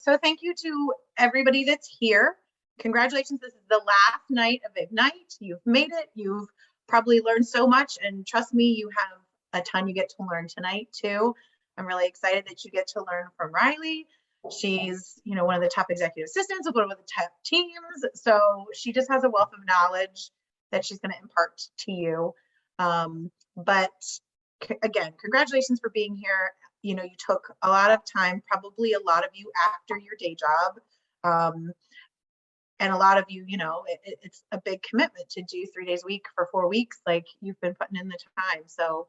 So thank you to everybody that's here. Congratulations, this is the last night of Ignite. You've made it. You've probably learned so much, and trust me, you have a ton you get to learn tonight too. I'm really excited that you get to learn from Riley. She's, one of the top executive assistants of one of the top teams. So she just has a wealth of knowledge that she's going to impart to you. But again, congratulations for being here. You took a lot of time, probably a lot of you after your day job. And a lot of you, it's a big commitment to do 3 days a week for 4 weeks. Like, you've been putting in the time. So,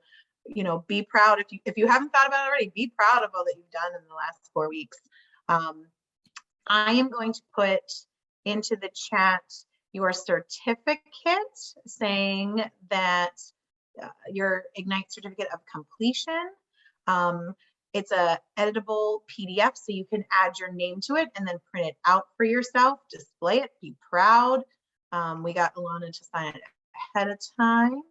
be proud. If you haven't thought about it already, be proud of all that you've done in the last 4 weeks. I am going to put into the chat your certificate saying that your Ignite certificate of completion. It's a editable PDF, so you can add your name to it and then print it out for yourself, display it, be proud. We got Alana to sign it ahead of time.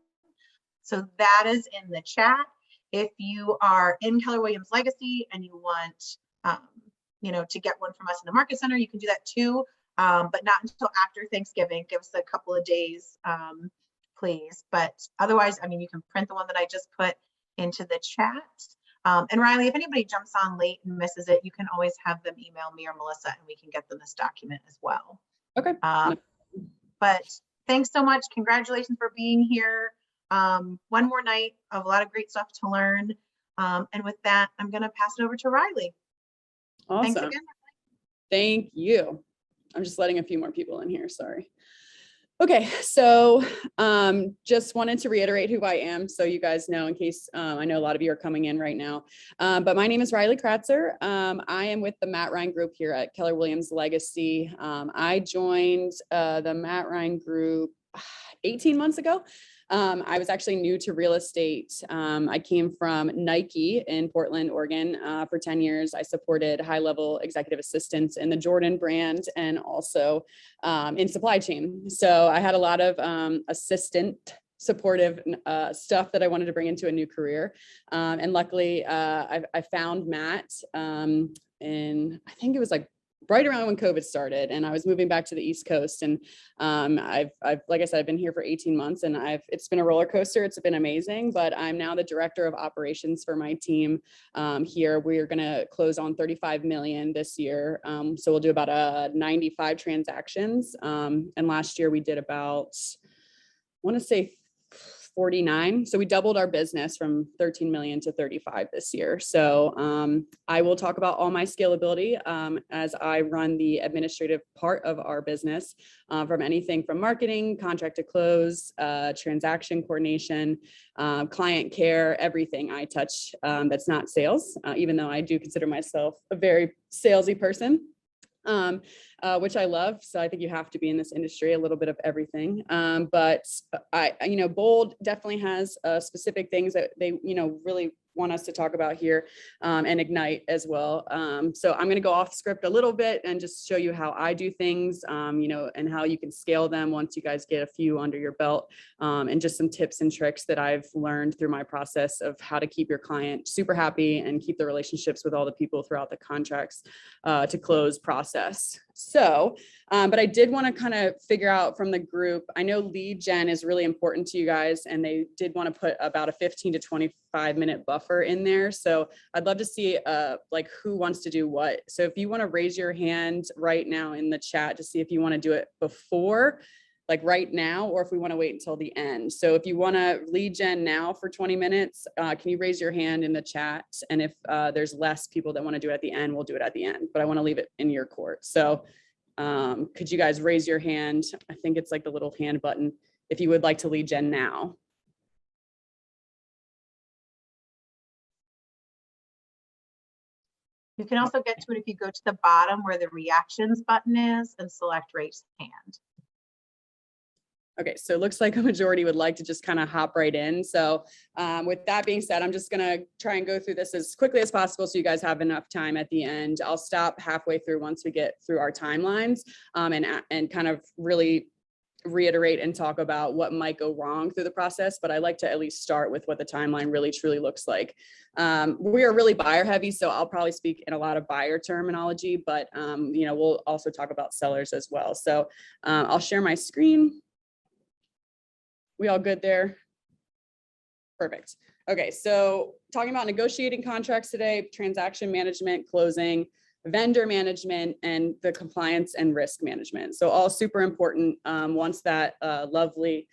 So that is in the chat. If you are in Keller Williams Legacy and you want, to get one from us in the Market Center, you can do that too, but not until after Thanksgiving. Give us a couple of days, please. But otherwise, you can print the one that I just put into the chat. And Riley, if anybody jumps on late and misses it, you can always have them email me or Melissa, and we can get them this document as well. Okay. But thanks so much. Congratulations for being here. One more night of a lot of great stuff to learn. And with that, I'm going to pass it over to Riley. Awesome. Thanks again. Thank you. I'm just letting a few more people in here. Sorry. Okay, so just wanted to reiterate who I am, so you guys know, in case I know a lot of you are coming in right now. But my name is Riley Kratzer. I am with the Matt Rhine Group here at Keller Williams Legacy. I joined the Matt Rhine Group 18 months ago. I was actually new to real estate. I came from Nike in Portland, Oregon for 10 years. I supported high-level executive assistants in the Jordan brand and also in supply chain. So I had a lot of assistant supportive stuff that I wanted to bring into a new career. And luckily, I found Matt in, I think it was like right around when COVID started, and I was moving back to the East Coast. And I've like I said, I've been here for 18 months, and it's been a roller coaster. It's been amazing, but I'm now the director of operations for my team here. We're going to close on 35 million this year. So we'll do about 95 transactions. And last year we did about, I want to say 49. So we doubled our business from 13 million to 35 this year. So I will talk about all my scalability as I run the administrative part of our business, from anything from marketing, contract to close, transaction coordination, client care, everything I touch that's not sales, even though I do consider myself a very salesy person. Which I love. So I think you have to be in this industry, a little bit of everything. But Bold definitely has specific things that they, really want us to talk about here, and Ignite as well. So I'm going to go off script a little bit and just show you how I do things, and how you can scale them once you guys get a few under your belt, and just some tips and tricks that I've learned through my process of how to keep your client super happy and keep the relationships with all the people throughout the contracts to close process. So, but I did want to kind of figure out from the group, I know lead gen is really important to you guys, and they did want to put about a 15 to 25 minute buffer in there. So I'd love to see like who wants to do what. So if you want to raise your hand right now in the chat to see if you want to do it before, like right now, or if we want to wait until the end. So if you want to lead gen now for 20 minutes, can you raise your hand in the chat? And if there's less people that want to do it at the end, we'll do it at the end, but I want to leave it in your court. So could you guys raise your hand? I think it's like the little hand button if you would like to lead gen now. You can also get to it if you go to the bottom where the reactions button is and select raise hand. Okay, so it looks like a majority would like to just kind of hop right in. So with that being said, I'm just gonna try and go through this as quickly as possible so you guys have enough time at the end. I'll stop halfway through once we get through our timelines, and kind of really reiterate and talk about what might go wrong through the process, but I like to at least start with what the timeline really truly looks like. We are really buyer heavy, so I'll probably speak in a lot of buyer terminology, but we'll also talk about sellers as well. So I'll share my screen. We all good there? Perfect. Okay, so talking about negotiating contracts today, transaction management, closing, vendor management, and the compliance and risk management. So all super important. Once that lovely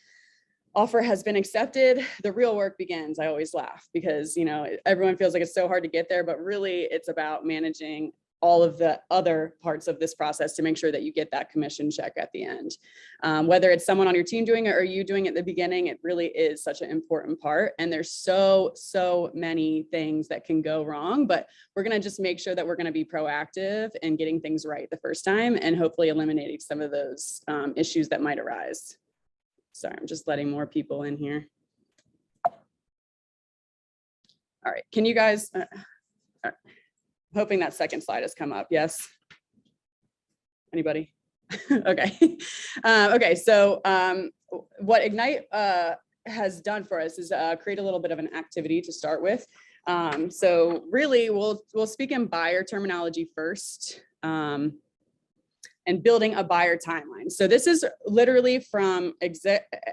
offer has been accepted, the real work begins. I always laugh because, everyone feels like it's so hard to get there, but really it's about managing all of the other parts of this process to make sure that you get that commission check at the end. Whether it's someone on your team doing it or you doing it at the beginning, it really is such an important part. And there's so many things that can go wrong, but we're going to just make sure that we're going to be proactive in getting things right the first time and hopefully eliminating some of those issues that might arise. Sorry, I'm just letting more people in here. All right, can you guys, hoping that second slide has come up. Yes. Anybody? Okay. Okay. So what Ignite has done for us is create a little bit of an activity to start with. So really we'll speak in buyer terminology first. And building a buyer timeline. So this is literally from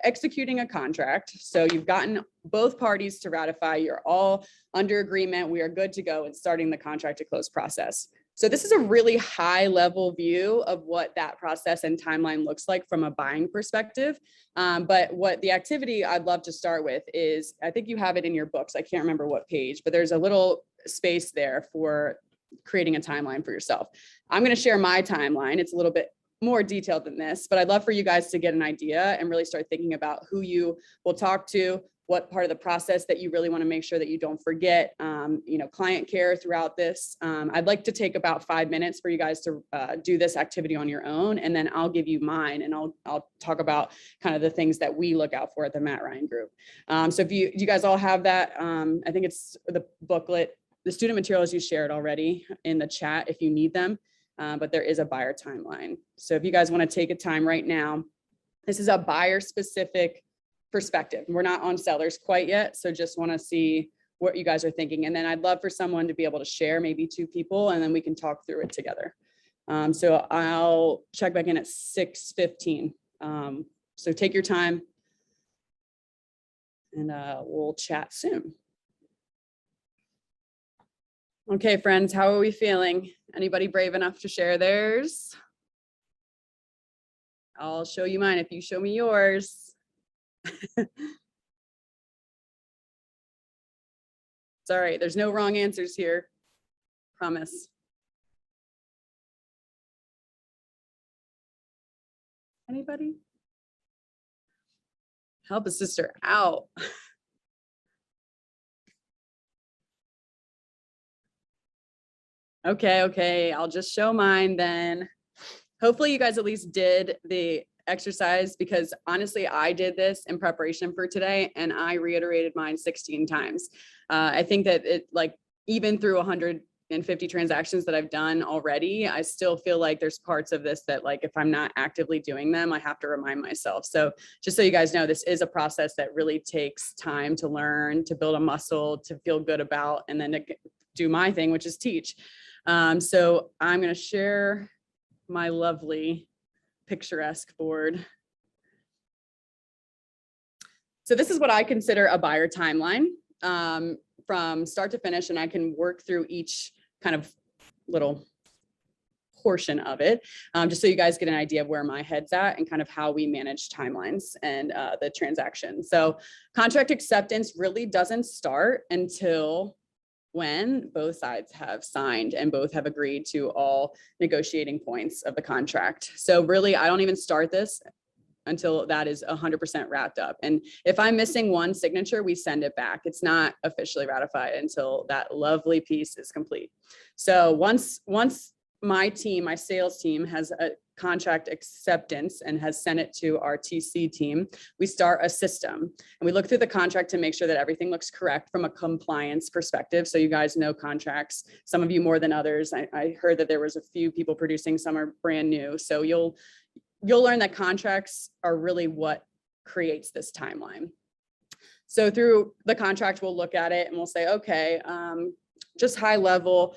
executing a contract. So you've gotten both parties to ratify, you're all under agreement, we are good to go, and starting the contract to close process. So this is a really high level view of what that process and timeline looks like from a buying perspective. But what the activity I'd love to start with is, I think you have it in your books, I can't remember what page, but there's a little space there for creating a timeline for yourself. I'm going to share my timeline. It's a little bit more detailed than this, but I'd love for you guys to get an idea and really start thinking about who you will talk to, what part of the process that you really want to make sure that you don't forget, client care throughout this. I'd like to take about 5 minutes for you guys to do this activity on your own, and then I'll give you mine, and I'll talk about kind of the things that we look out for at the Matt Rhine Group. So if you guys all have that, I think it's the booklet. The student materials you shared already in the chat if you need them, but there is a buyer timeline. So if you guys want to take a time right now, this is a buyer specific perspective. We're not on sellers quite yet, so just want to see what you guys are thinking. And then I'd love for someone to be able to share, maybe 2 people, and then we can talk through it together. So I'll check back in at 6:15. So take your time and we'll chat soon. Okay, friends, how are we feeling? Anybody brave enough to share theirs? I'll show you mine if you show me yours. It's all right, there's no wrong answers here, promise. Anybody? Help a sister out. Okay, I'll just show mine then. Hopefully you guys at least did the exercise, because honestly, I did this in preparation for today and I reiterated mine 16 times. I think that even through 150 transactions that I've done already, I still feel like there's parts of this that if I'm not actively doing them, I have to remind myself. So just so you guys know, this is a process that really takes time to learn, to build a muscle, to feel good about, and then to do my thing, which is teach. So I'm going to share my lovely picturesque board. So this is what I consider a buyer timeline from start to finish, and I can work through each kind of little portion of it, just so you guys get an idea of where my head's at and kind of how we manage timelines and the transaction. So contract acceptance really doesn't start until when both sides have signed and both have agreed to all negotiating points of the contract. So really, I don't even start this until that is 100% wrapped up. And if I'm missing one signature, we send it back. It's not officially ratified until that lovely piece is complete. So once my team, my sales team, has a contract acceptance and has sent it to our TC team, we start a system and we look through the contract to make sure that everything looks correct from a compliance perspective. So you guys know contracts, some of you more than others. I heard that there was a few people producing, some are brand new. So you'll learn that contracts are really what creates this timeline. So through the contract, we'll look at it and we'll say, okay, just high level,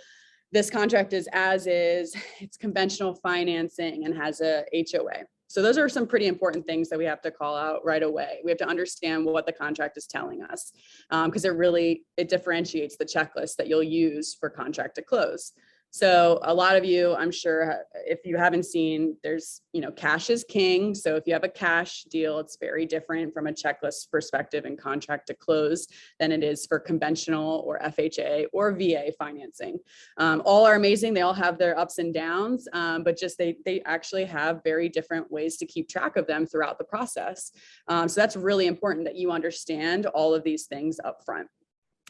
this contract is as is, it's conventional financing and has a HOA. So those are some pretty important things that we have to call out right away. We have to understand what the contract is telling us, because it differentiates the checklist that you'll use for contract to close. So a lot of you, I'm sure, if you haven't seen, there's, cash is king. So if you have a cash deal, it's very different from a checklist perspective and contract to close than it is for conventional or FHA or VA financing. All are amazing. They all have their ups and downs, but just they actually have very different ways to keep track of them throughout the process. So that's really important that you understand all of these things up front.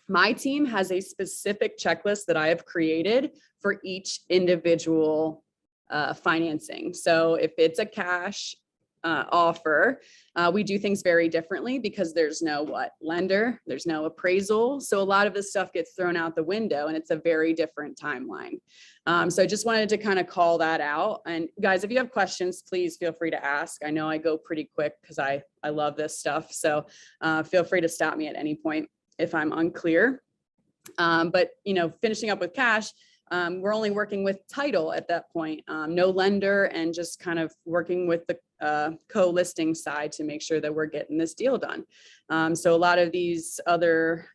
My team has a specific checklist that I have created for each individual financing. So if it's a cash offer, we do things very differently because there's no lender, there's no appraisal. So a lot of this stuff gets thrown out the window and it's a very different timeline. So I just wanted to kind of call that out. And guys, if you have questions, please feel free to ask. I know I go pretty quick because I love this stuff. So feel free to stop me at any point if I'm unclear. But, finishing up with cash, we're only working with title at that point, no lender, and just kind of working with the co-listing side to make sure that we're getting this deal done. So a lot of these other,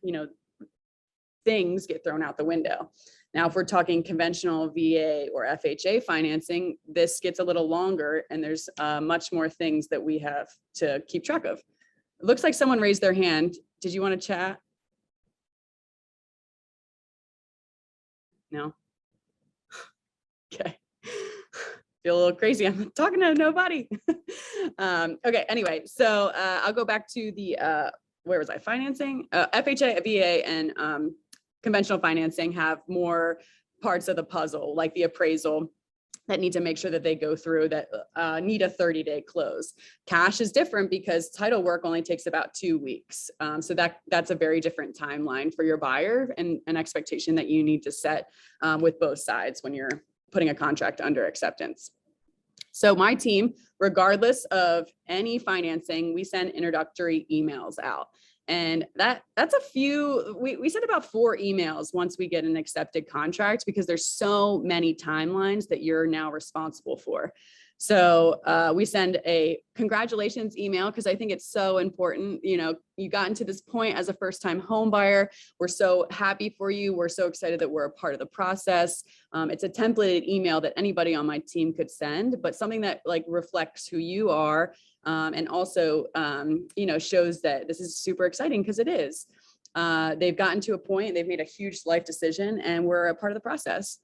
things get thrown out the window. Now, if we're talking conventional VA or FHA financing, this gets a little longer and there's much more things that we have to keep track of. It looks like someone raised their hand. Did you want to chat? No? Okay. Feel a little crazy. I'm talking to nobody. Okay, anyway, so I'll go back to the, where was I? Financing? FHA, VA, and conventional financing have more parts of the puzzle, like the appraisal, that need to make sure that they go through that need a 30-day close. Cash is different because title work only takes about 2 weeks. So that's a very different timeline for your buyer and an expectation that you need to set with both sides when you're putting a contract under acceptance. So my team, regardless of any financing, we send introductory emails out. And that's a few, we send about 4 emails once we get an accepted contract because there's so many timelines that you're now responsible for. So we send a congratulations email because I think it's so important. You got into this point as a first-time home buyer. We're so happy for you. We're so excited that we're a part of the process. It's a templated email that anybody on my team could send, but something that reflects who you are. And also, shows that this is super exciting because it is. They've gotten to a point, they've made a huge life decision and we're a part of the process.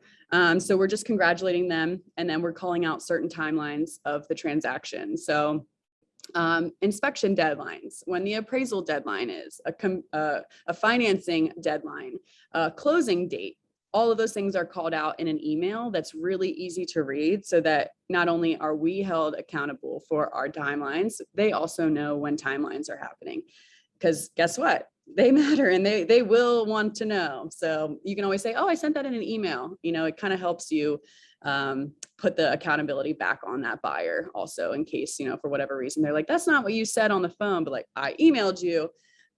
So we're just congratulating them and then we're calling out certain timelines of the transaction. So inspection deadlines, when the appraisal deadline is, a financing deadline, a closing date. All of those things are called out in an email that's really easy to read so that not only are we held accountable for our timelines, they also know when timelines are happening. Because guess what? They matter and they will want to know. So you can always say, oh, I sent that in an email. It kind of helps you put the accountability back on that buyer also in case, for whatever reason, they're like, that's not what you said on the phone, but I emailed you.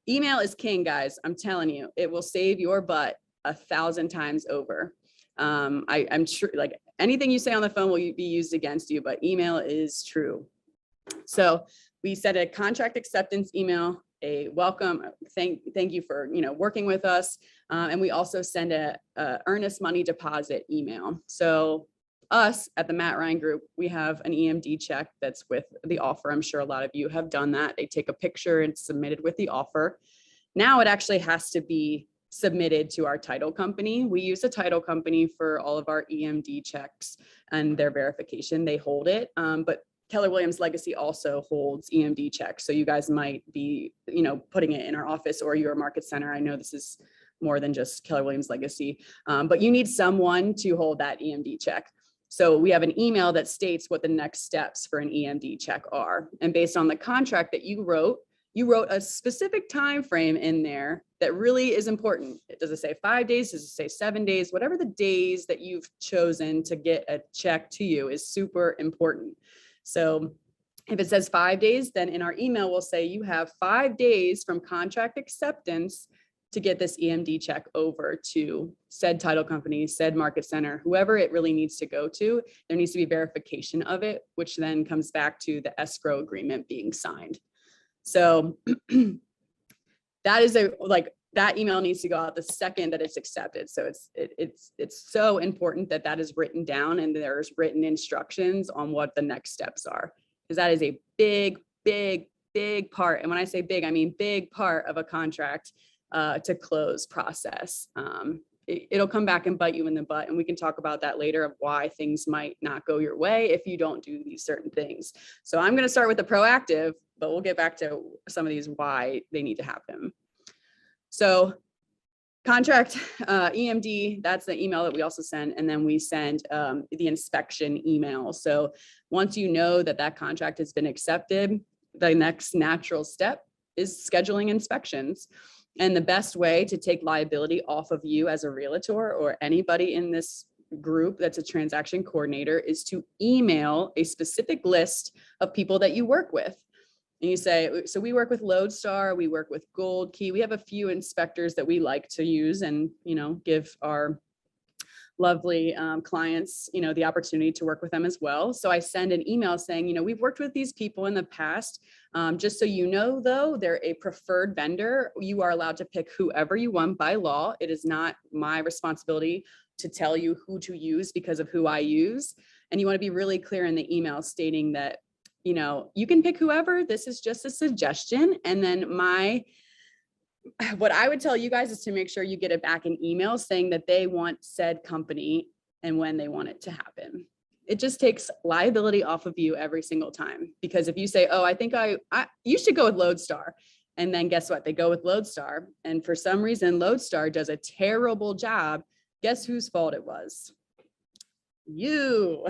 Email is king, guys. I'm telling you, it will save your butt 1,000 times over. I'm sure anything you say on the phone will be used against you, but email is true. So we send a contract acceptance email, a welcome, thank you for working with us, and we also send a earnest money deposit email. So us at the Matt Rhine Group, we have an EMD check that's with the offer. I'm sure a lot of you have done that. They take a picture and submit it with the offer. Now it actually has to be submitted to our title company. We use a title company for all of our EMD checks and their verification. They hold it, but Keller Williams Legacy also holds EMD checks. So you guys might be, putting it in our office or your market center. I know this is more than just Keller Williams Legacy, but you need someone to hold that EMD check. So we have an email that states what the next steps for an EMD check are. And based on the contract that you wrote a specific time frame in there that really is important. Does it say 5 days? Does it say 7 days? Whatever the days that you've chosen to get a check to you is super important. So if it says 5 days, then in our email, we'll say you have 5 days from contract acceptance to get this EMD check over to said title company, said market center, whoever it really needs to go to. There needs to be verification of it, which then comes back to the escrow agreement being signed. So that is that email needs to go out the second that it's accepted. So it's so important that that is written down and there's written instructions on what the next steps are, because that is a big part. And when I say big, I mean big part of a contract to close process. It'll come back and bite you in the butt. And we can talk about that later of why things might not go your way if you don't do these certain things. So I'm going to start with the proactive, but we'll get back to some of these why they need to happen. So contract EMD, that's the email that we also send. And then we send the inspection email. So once you know that that contract has been accepted, the next natural step is scheduling inspections. And the best way to take liability off of you as a realtor or anybody in this group that's a transaction coordinator is to email a specific list of people that you work with. And you say, so we work with Lodestar, we work with Gold Key. We have a few inspectors that we like to use and, give our lovely clients, the opportunity to work with them as well. So I send an email saying, we've worked with these people in the past. Just so you know, though, they're a preferred vendor. You are allowed to pick whoever you want by law. It is not my responsibility to tell you who to use because of who I use. And you want to be really clear in the email stating that, you can pick whoever. This is just a suggestion. And then what I would tell you guys is to make sure you get it back in email saying that they want said company and when they want it to happen. It just takes liability off of you every single time. Because if you say, oh, I think you should go with Lodestar. And then guess what? They go with Lodestar. And for some reason, Lodestar does a terrible job. Guess whose fault it was? You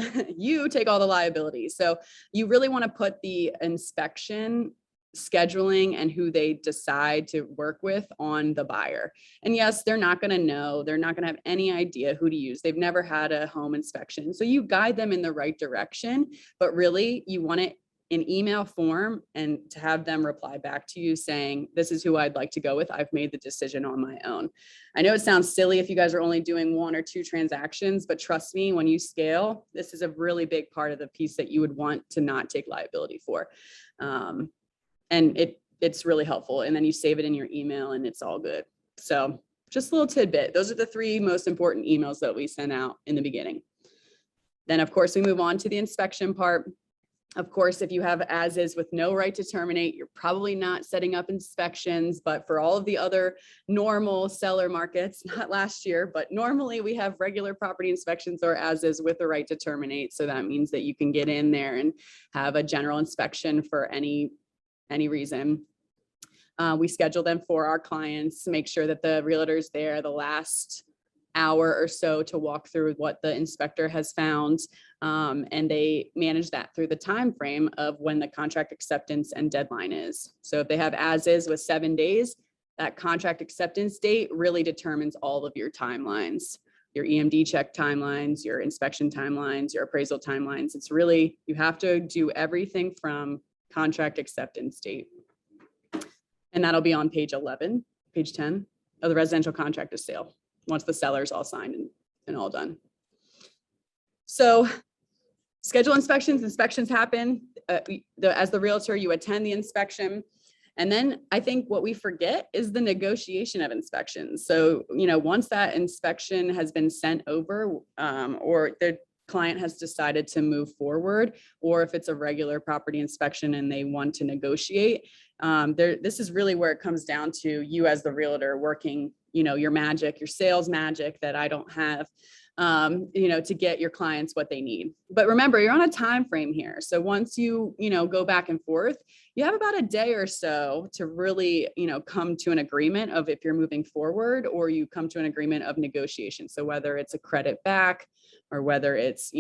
take all the liability. So you really want to put the inspection scheduling and who they decide to work with on the buyer. And yes, they're not going to know, they're not going to have any idea who to use. They've never had a home inspection. So you guide them in the right direction, but really you want it in email form and to have them reply back to you saying, this is who I'd like to go with. I've made the decision on my own. I know it sounds silly if you guys are only doing 1 or 2 transactions, but trust me, when you scale, this is a really big part of the piece that you would want to not take liability for. And it's really helpful. And then you save it in your email and it's all good. So just a little tidbit. Those are the 3 most important emails that we send out in the beginning. Then of course we move on to the inspection part. Of course, if you have as is with no right to terminate, you're probably not setting up inspections, but for all of the other normal seller markets, not last year, but normally we have regular property inspections or as is with the right to terminate. So that means that you can get in there and have a general inspection for any reason. We schedule them for our clients, make sure that the realtor's there the last hour or so to walk through what the inspector has found. And they manage that through the time frame of when the contract acceptance and deadline is. So if they have as is with 7 days, that contract acceptance date really determines all of your timelines, your EMD check timelines, your inspection timelines, your appraisal timelines. It's really, you have to do everything from contract acceptance date. And that'll be on page 10 of the residential contract of sale, once the seller's all signed and all done. So schedule inspections happen. As the realtor, you attend the inspection. And then I think what we forget is the negotiation of inspections. So, once that inspection has been sent over or the client has decided to move forward, or if it's a regular property inspection and they want to negotiate, this is really where it comes down to you as the realtor working, your magic, your sales magic that I don't have, to get your clients what they need. But remember, you're on a time frame here. So once you, go back and forth, you have about a day or so to really, come to an agreement of if you're moving forward or you come to an agreement of negotiation. So whether it's a credit back or whether it's,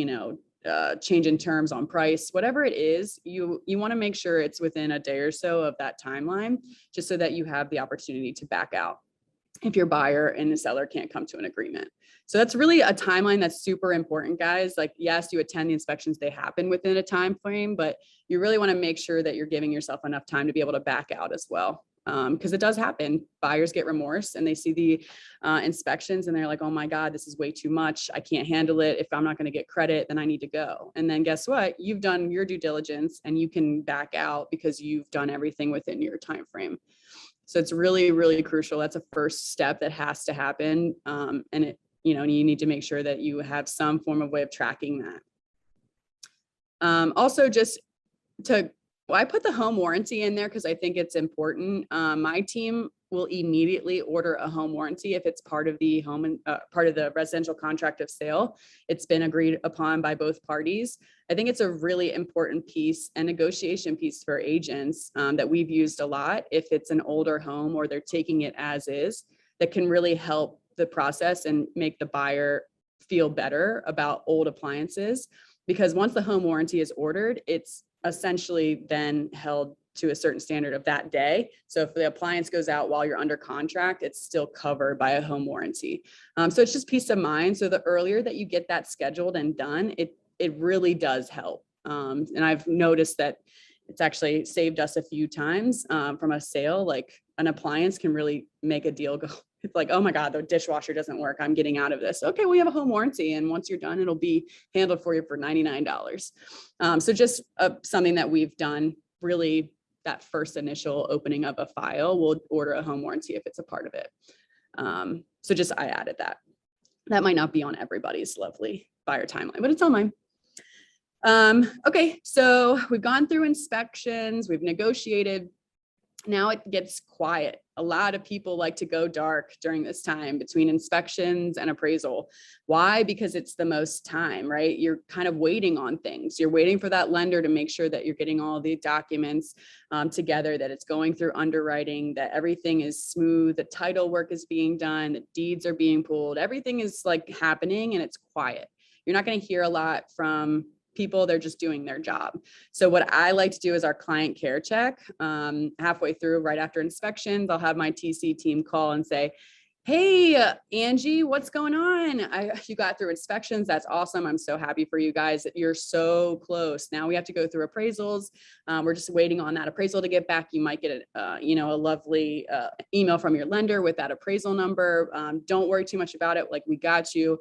change in terms on price, whatever it is, you want to make sure it's within a day or so of that timeline, just so that you have the opportunity to back out if your buyer and the seller can't come to an agreement. So that's really a timeline that's super important, guys. Like, yes, you attend the inspections, they happen within a time frame, but you really want to make sure that you're giving yourself enough time to be able to back out as well. Because it does happen. Buyers get remorse and they see the inspections and they're like, oh my God, this is way too much. I can't handle it. If I'm not going to get credit, then I need to go. And then guess what? You've done your due diligence and you can back out because you've done everything within your time frame. So it's really, really crucial. That's a first step that has to happen. And it, you need to make sure that you have some form of way of tracking that. Also, just to I put the home warranty in there because I think it's important. My team will immediately order a home warranty if it's part of the home and part of the residential contract of sale. It's been agreed upon by both parties. I think it's a really important piece and negotiation piece for agents that we've used a lot. If it's an older home or they're taking it as is, that can really help the process and make the buyer feel better about old appliances. Because once the home warranty is ordered, it's essentially then held to a certain standard of that day. So if the appliance goes out while you're under contract, it's still covered by a home warranty. So it's just peace of mind. So the earlier that you get that scheduled and done, it really does help. And I've noticed that it's actually saved us a few times from a sale. Like an appliance can really make a deal go. It's like, oh my God, the dishwasher doesn't work. I'm getting out of this. Okay, we have a home warranty. And once you're done, it'll be handled for you for $99. So just something that we've done, really that first initial opening of a file, we'll order a home warranty if it's a part of it. So just, I added that. That might not be on everybody's lovely buyer timeline, but it's on mine. Okay, so we've gone through inspections, we've negotiated. Now it gets quiet. A lot of people like to go dark during this time between inspections and appraisal. Why? Because it's the most time, right? You're kind of waiting on things. You're waiting for that lender to make sure that you're getting all the documents together, that it's going through underwriting, that everything is smooth, the title work is being done, the deeds are being pulled, everything is like happening and it's quiet. You're not going to hear a lot from people, they're just doing their job. So what I like to do is our client care check. Halfway through, right after inspections, I'll have my TC team call and say, hey, Angie, what's going on? You got through inspections. That's awesome. I'm so happy for you guys. You're so close. Now we have to go through appraisals. We're just waiting on that appraisal to get back. You might get a lovely email from your lender with that appraisal number. Don't worry too much about it. Like, we got you.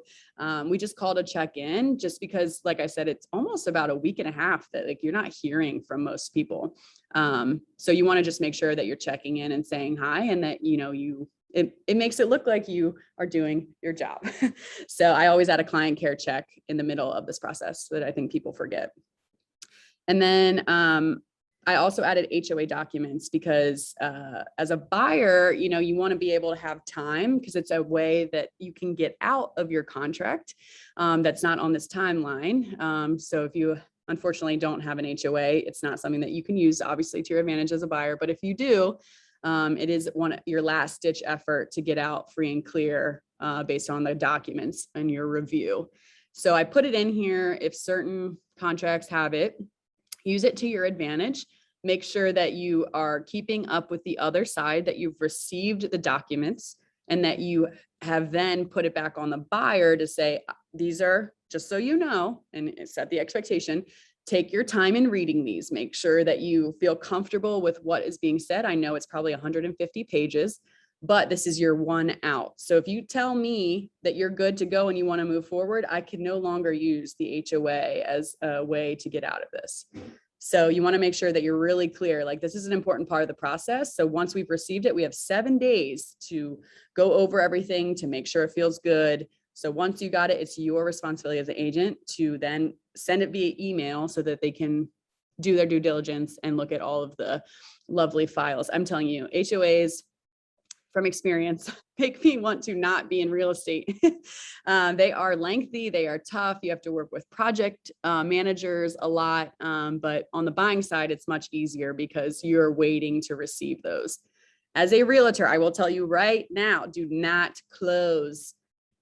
We just called a check in just because, like I said, it's almost about a week and a half that like you're not hearing from most people. So you want to just make sure that you're checking in and saying hi, and that, it makes it look like you are doing your job. So I always add a client care check in the middle of this process that I think people forget. And then I also added HOA documents because as a buyer, you want to be able to have time, because it's a way that you can get out of your contract that's not on this timeline. So if you unfortunately don't have an HOA, it's not something that you can use obviously to your advantage as a buyer. But if you do, it is your last ditch effort to get out free and clear based on the documents and your review. So I put it in here. If certain contracts have it, use it to your advantage. Make sure that you are keeping up with the other side, that you've received the documents, and that you have then put it back on the buyer to say, these are, just so you know, and set the expectation. Take your time in reading these. Make sure that you feel comfortable with what is being said. I know it's probably 150 pages, but this is your one out. So if you tell me that you're good to go and you want to move forward, I can no longer use the HOA as a way to get out of this. So you want to make sure that you're really clear, like this is an important part of the process. So once we've received it, we have 7 days to go over everything to make sure it feels good. So once you got it, it's your responsibility as an agent to then send it via email so that they can do their due diligence and look at all of the lovely files. I'm telling you, HOAs from experience make me want to not be in real estate. They are lengthy, they are tough. You have to work with project managers a lot. But on the buying side, it's much easier because you're waiting to receive those. As a realtor, I will tell you right now, do not close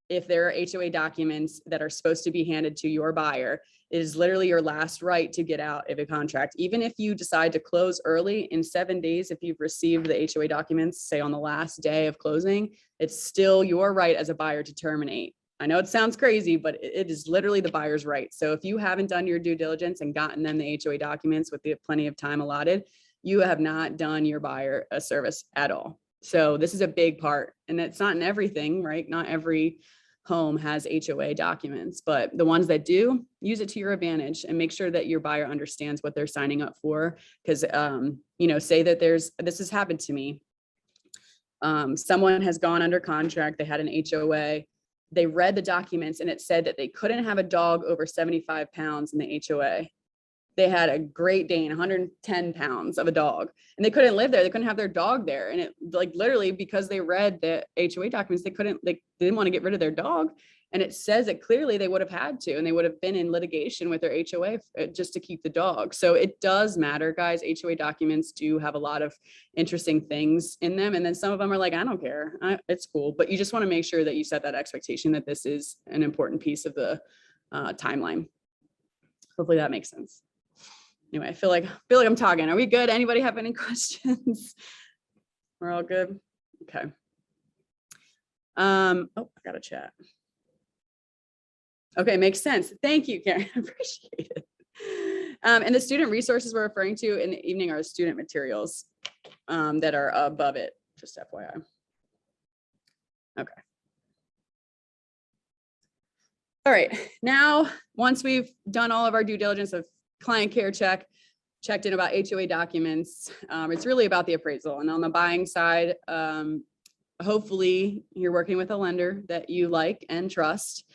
if there are HOA documents that are supposed to be handed to your buyer. It is literally your last right to get out of a contract. Even if you decide to close early in 7 days, if you've received the HOA documents, say on the last day of closing, it's still your right as a buyer to terminate. I know it sounds crazy, but it is literally the buyer's right. So if you haven't done your due diligence and gotten them the HOA documents with the plenty of time allotted, you have not done your buyer a service at all. So this is a big part, and it's not in everything, right? Not every home has HOA documents, but the ones that do, use it to your advantage and make sure that your buyer understands what they're signing up for. Because, say that this has happened to me. Someone has gone under contract. They had an HOA. They read the documents and it said that they couldn't have a dog over 75 pounds in the HOA. They had a Great Dane, 110 pounds of a dog, and they couldn't live there. They couldn't have their dog there. And it literally because they read the HOA documents, they didn't want to get rid of their dog. And it says that clearly they would have had to, and they would have been in litigation with their HOA just to keep the dog. So it does matter, guys. HOA documents do have a lot of interesting things in them. And then some of them are like, I don't care. It's cool. But you just want to make sure that you set that expectation that this is an important piece of the timeline. Hopefully that makes sense. Anyway, I feel like I'm talking. Are we good? Anybody have any questions? We're all good. Okay. I got a chat. Okay, makes sense. Thank you, Karen. I appreciate it. And the student resources we're referring to in the evening are student materials that are above it, just FYI. Okay. All right, now, once we've done all of our due diligence of client care checked in about HOA documents, it's really about the appraisal. And on the buying side, hopefully you're working with a lender that you like and trust.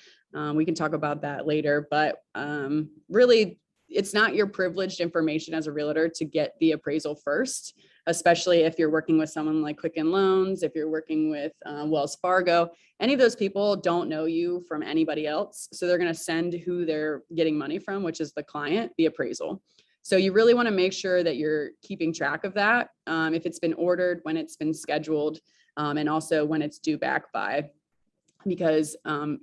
We can talk about that later, but really it's not your privileged information as a realtor to get the appraisal first, especially if you're working with someone like Quicken Loans, if you're working with Wells Fargo. Any of those people don't know you from anybody else. So they're going to send who they're getting money from, which is the client, the appraisal. So you really want to make sure that you're keeping track of that. If it's been ordered, when it's been scheduled, and also when it's due back by, because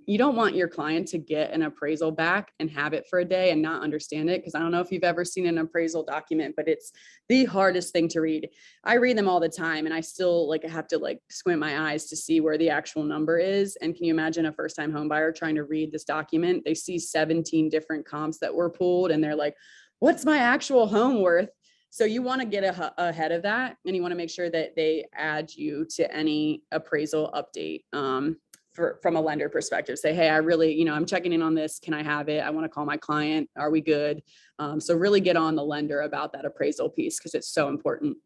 you don't want your client to get an appraisal back and have it for a day and not understand it. Because I don't know if you've ever seen an appraisal document, but it's the hardest thing to read. I read them all the time and I still have to squint my eyes to see where the actual number is. And can you imagine a first-time home buyer trying to read this document? They see 17 different comps that were pulled and they're like, what's my actual home worth? So you want to get ahead of that, and you want to make sure that they add you to any appraisal update. From a lender perspective, say, hey, I really, I'm checking in on this. Can I have it? I want to call my client. Are we good? So really get on the lender about that appraisal piece because it's so important.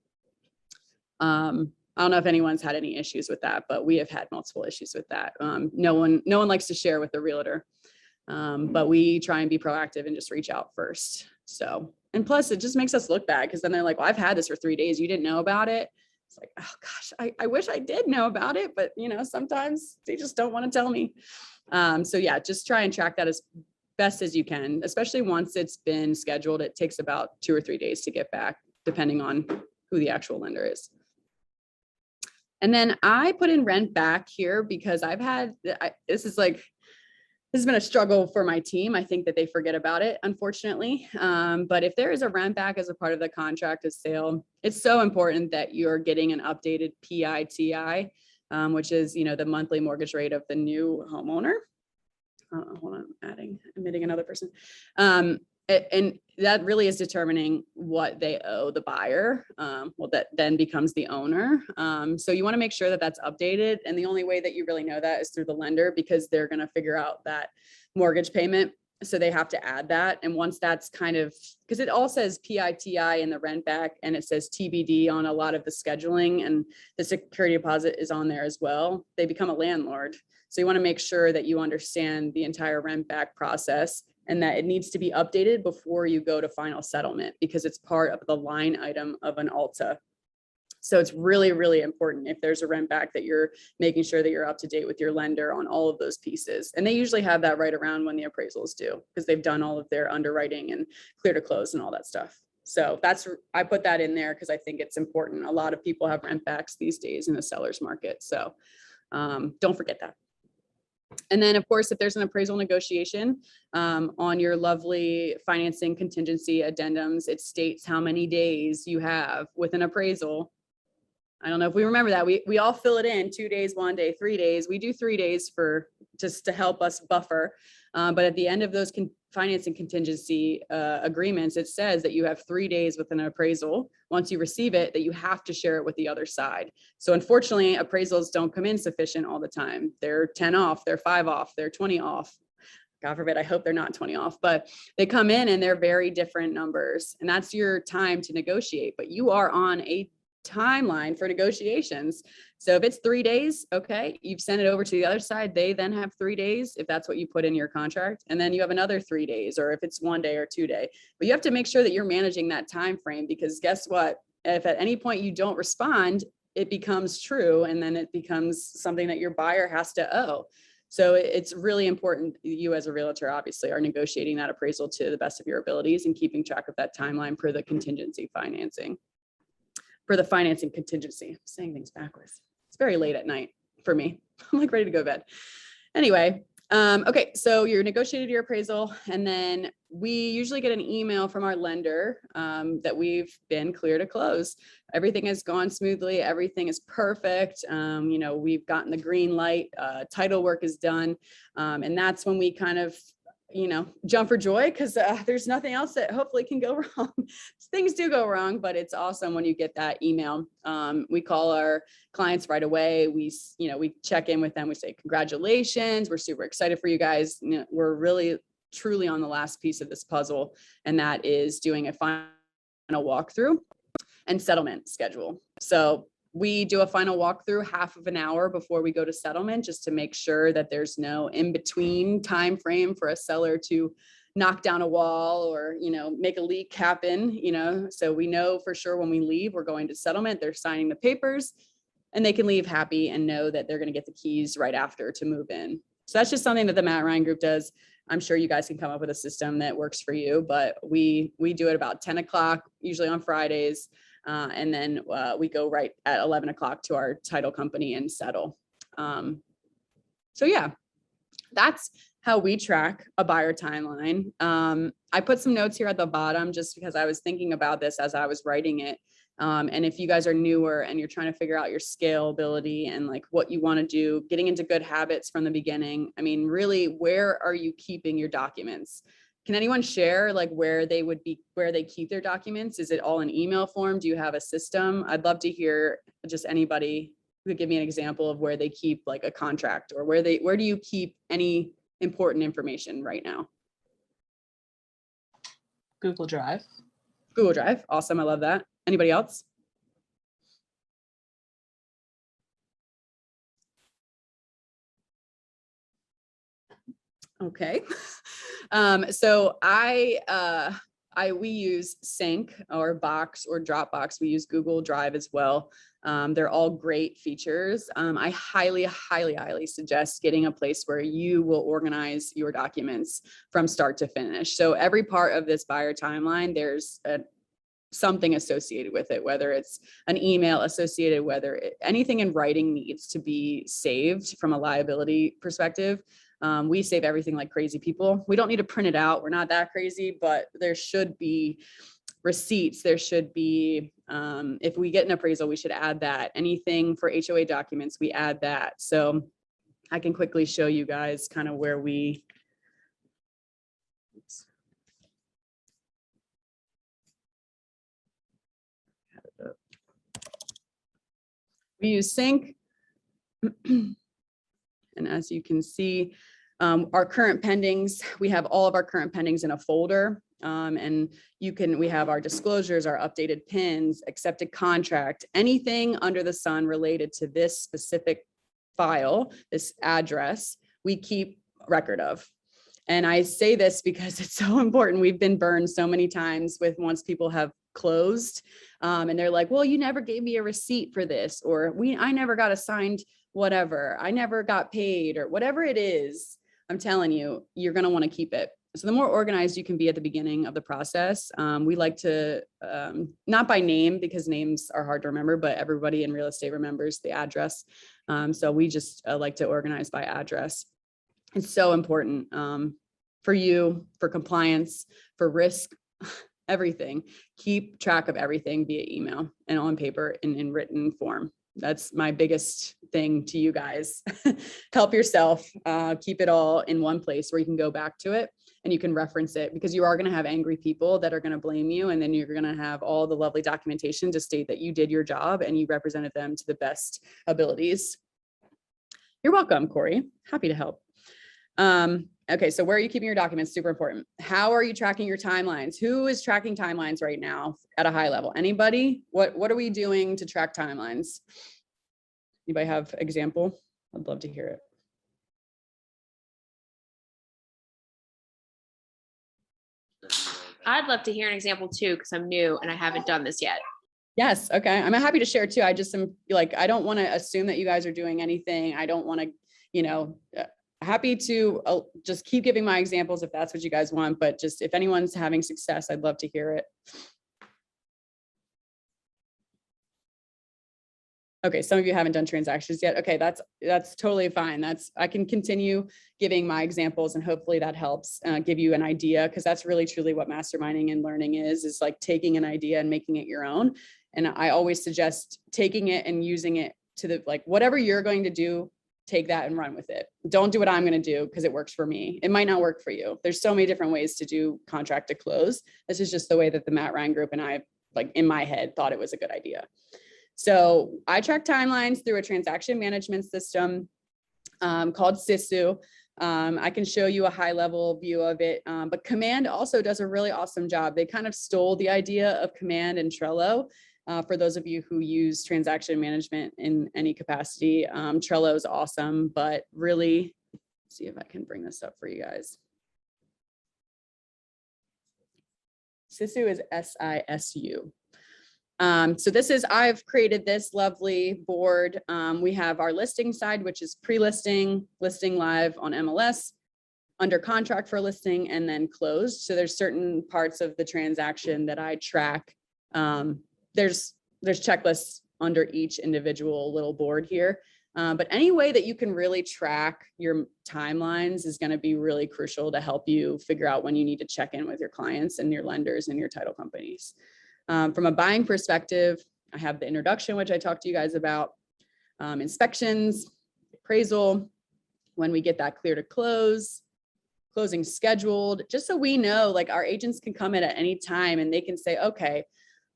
I don't know if anyone's had any issues with that, but we have had multiple issues with that. No one likes to share with the realtor, but we try and be proactive and just reach out first. So, and plus it just makes us look bad because then they're like, well, I've had this for 3 days. You didn't know about it. It's like, oh gosh, I wish I did know about it, but sometimes they just don't want to tell me. So yeah, just try and track that as best as you can, especially once it's been scheduled. It takes about 2 or 3 days to get back, depending on who the actual lender is. And then I put in rent back here because this has been a struggle for my team. I think that they forget about it, unfortunately. But if there is a rent back as a part of the contract of sale, it's so important that you're getting an updated PITI, which is, the monthly mortgage rate of the new homeowner. Hold on, I'm admitting another person. And that really is determining what they owe the buyer. That then becomes the owner. So you want to make sure that that's updated. And the only way that you really know that is through the lender, because they're going to figure out that mortgage payment. So they have to add that. And once that's because it all says PITI in the rent back, and it says TBD on a lot of the scheduling, and the security deposit is on there as well. They become a landlord. So you want to make sure that you understand the entire rent back process, and that it needs to be updated before you go to final settlement, because it's part of the line item of an ALTA. So it's really, really important if there's a rent back that you're making sure that you're up to date with your lender on all of those pieces. And they usually have that right around when the appraisals due, because they've done all of their underwriting and clear to close and all that stuff. So I put that in there because I think it's important. A lot of people have rent backs these days in the seller's market. So don't forget that. And then, of course, if there's an appraisal negotiation on your lovely financing contingency addendums, it states how many days you have with an appraisal I don't know if we remember that. We all fill it in 2 days, 1 day, 3 days. We do 3 days for just to help us buffer. But at the end of those financing contingency agreements, it says that you have 3 days with an appraisal. Once you receive it, that you have to share it with the other side. So unfortunately, appraisals don't come in sufficient all the time. They're 10 off, they're 5 off, they're 20 off. God forbid, I hope they're not 20 off, but they come in and they're very different numbers. And that's your time to negotiate. But you are on a timeline for negotiations. So if it's 3 days, okay, you've sent it over to the other side. They then have 3 days, if that's what you put in your contract. And then you have another 3 days, or if it's 1 day or 2 day. But you have to make sure that you're managing that time frame, because guess what? If at any point you don't respond, it becomes true. And then it becomes something that your buyer has to owe. So it's really important. You as a realtor obviously are negotiating that appraisal to the best of your abilities and keeping track of that timeline for the contingency financing. For the financing contingency, I'm saying things backwards. It's very late at night for me. I'm like ready to go to bed. Anyway, okay, so you're negotiated your appraisal, and then we usually get an email from our lender that we've been clear to close. Everything has gone smoothly. Everything is perfect. You know, we've gotten the green light. Title work is done, and that's when we kind of, you know, jump for joy, because there's nothing else that hopefully can go wrong. Things do go wrong, but it's awesome when you get that email. We call our clients right away. We check in with them. We say, congratulations. We're super excited for you guys. You know, we're really, truly on the last piece of this puzzle. And that is doing a final walkthrough and settlement schedule. So we do a final walkthrough half of an hour before we go to settlement, just to make sure that there's no in-between time frame for a seller to knock down a wall or, you know, make a leak happen, you know. So we know for sure when we leave, we're going to settlement, they're signing the papers, and they can leave happy and know that they're going to get the keys right after to move in. So that's just something that the Matt Rhine Group does. I'm sure you guys can come up with a system that works for you, but we do it about 10 o'clock, usually on Fridays. And then we go right at 11 o'clock to our title company and settle. So yeah, that's how we track a buyer timeline. I put some notes here at the bottom just because I was thinking about this as I was writing it. And if you guys are newer and you're trying to figure out your scalability and like what you want to do, getting into good habits from the beginning. I mean, really, where are you keeping your documents? Can anyone share like where they keep their documents? Is it all in email form? Do you have a system? I'd love to hear just anybody who could give me an example of where they keep like a contract, or where do you keep any important information right now? Google Drive. Google Drive. Awesome. I love that. Anybody else? Okay. So we use Sync or Box or Dropbox. We use Google Drive as well. They're all great features. I highly suggest getting a place where you will organize your documents from start to finish. So every part of this buyer timeline, there's something associated with it, whether it's an email associated, anything in writing needs to be saved from a liability perspective. We save everything like crazy people. We don't need to print it out. We're not that crazy, but there should be receipts. There should be, if we get an appraisal, we should add that. Anything for HOA documents, we add that. So I can quickly show you guys kind of where we, we use Sync. And as you can see, our current pendings, we have all of our current pendings in a folder. And we have our disclosures, our updated PINs, accepted contract, anything under the sun related to this specific file, this address, we keep record of. And I say this because it's so important. We've been burned so many times with once people have closed and they're like, well, you never gave me a receipt for this, or I never got assigned whatever, I never got paid, or whatever it is. I'm telling you, you're going to want to keep it. So the more organized you can be at the beginning of the process, we like to, not by name because names are hard to remember, but everybody in real estate remembers the address. So we just like to organize by address. It's so important for you, for compliance, for risk. everything. Keep track of everything via email and on paper and in written form. That's my biggest thing to you guys. Help yourself, keep it all in one place where you can go back to it and you can reference it, because you are going to have angry people that are going to blame you. And then you're going to have all the lovely documentation to state that you did your job and you represented them to the best abilities. You're welcome, Corey. Happy to help. Okay, so where are you keeping your documents? Super important. How are you tracking your timelines? Who is tracking timelines right now at a high level? Anybody? What are we doing to track timelines? Anybody have example? I'd love to hear it. I'd love to hear an example too, because I'm new and I haven't done this yet. Yes. Okay. I'm happy to share too. I just am like, I don't want to assume that you guys are doing anything. I don't want to, happy to just keep giving my examples if that's what you guys want, but just if anyone's having success, I'd love to hear it. Okay, some of you haven't done transactions yet. Okay, that's totally fine. I can continue giving my examples and hopefully that helps give you an idea, because that's really truly what masterminding and learning is like taking an idea and making it your own. And I always suggest taking it and using it to the, like, whatever you're going to do, take that and run with it. Don't do what I'm going to do because it works for me. It might not work for you. There's so many different ways to do contract to close. This is just the way that the Matt Rhine Group and I, like in my head, thought it was a good idea. So I track timelines through a transaction management system called SISU. I can show you a high level view of it, but Command also does a really awesome job. They kind of stole the idea of Command and Trello. For those of you who use transaction management in any capacity, Trello is awesome, but really, let's see if I can bring this up for you guys. SISU is SISU. So I've created this lovely board. We have our listing side, which is pre-listing, listing live on MLS, under contract for listing, and then closed. So there's certain parts of the transaction that I track. There's checklists under each individual little board here. But any way that you can really track your timelines is going to be really crucial to help you figure out when you need to check in with your clients and your lenders and your title companies. From a buying perspective, I have the introduction, which I talked to you guys about, inspections, appraisal, when we get that clear to close, closing scheduled, just so we know, like our agents can come in at any time and they can say, okay,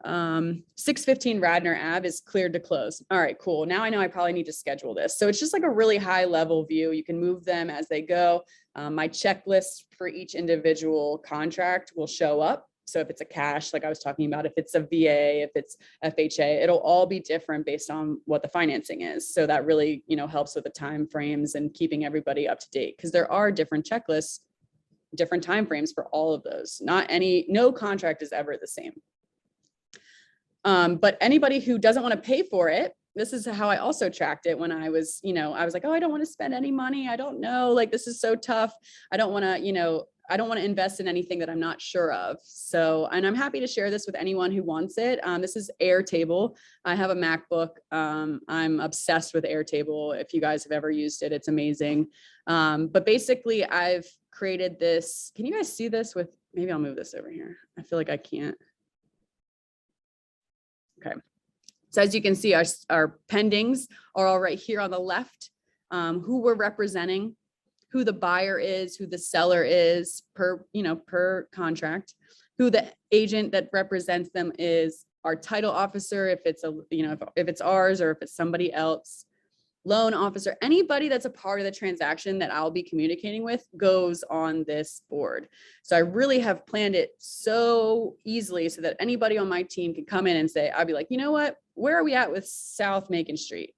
615 Radnor Ave is cleared to close. All right, cool. Now I know I probably need to schedule this. So it's just like a really high level view. You can move them as they go. My checklist for each individual contract will show up. So if it's a cash, like I was talking about, if it's a VA, if it's FHA, it'll all be different based on what the financing is. So that really, helps with the time frames and keeping everybody up to date, because there are different checklists, different time frames for all of those. No contract is ever the same. But anybody who doesn't want to pay for it, this is how I also tracked it when I was, I was like, oh, I don't want to spend any money. I don't know, like, this is so tough. I don't want to, I don't want to invest in anything that I'm not sure of. So, and I'm happy to share this with anyone who wants it. This is Airtable. I have a MacBook. I'm obsessed with Airtable. If you guys have ever used it, it's amazing. But basically I've created this. Can you guys see this with, maybe I'll move this over here. I feel like I can't. Okay. So as you can see, our pendings are all right here on the left, who we're representing, who the buyer is, who the seller is per contract, who the agent that represents them is, our title officer, if it's if it's ours or if it's somebody else, loan officer, anybody that's a part of the transaction that I'll be communicating with goes on this board. So I really have planned it so easily so that anybody on my team can come in and say, I'll be like, you know what, where are we at with South Macon Street?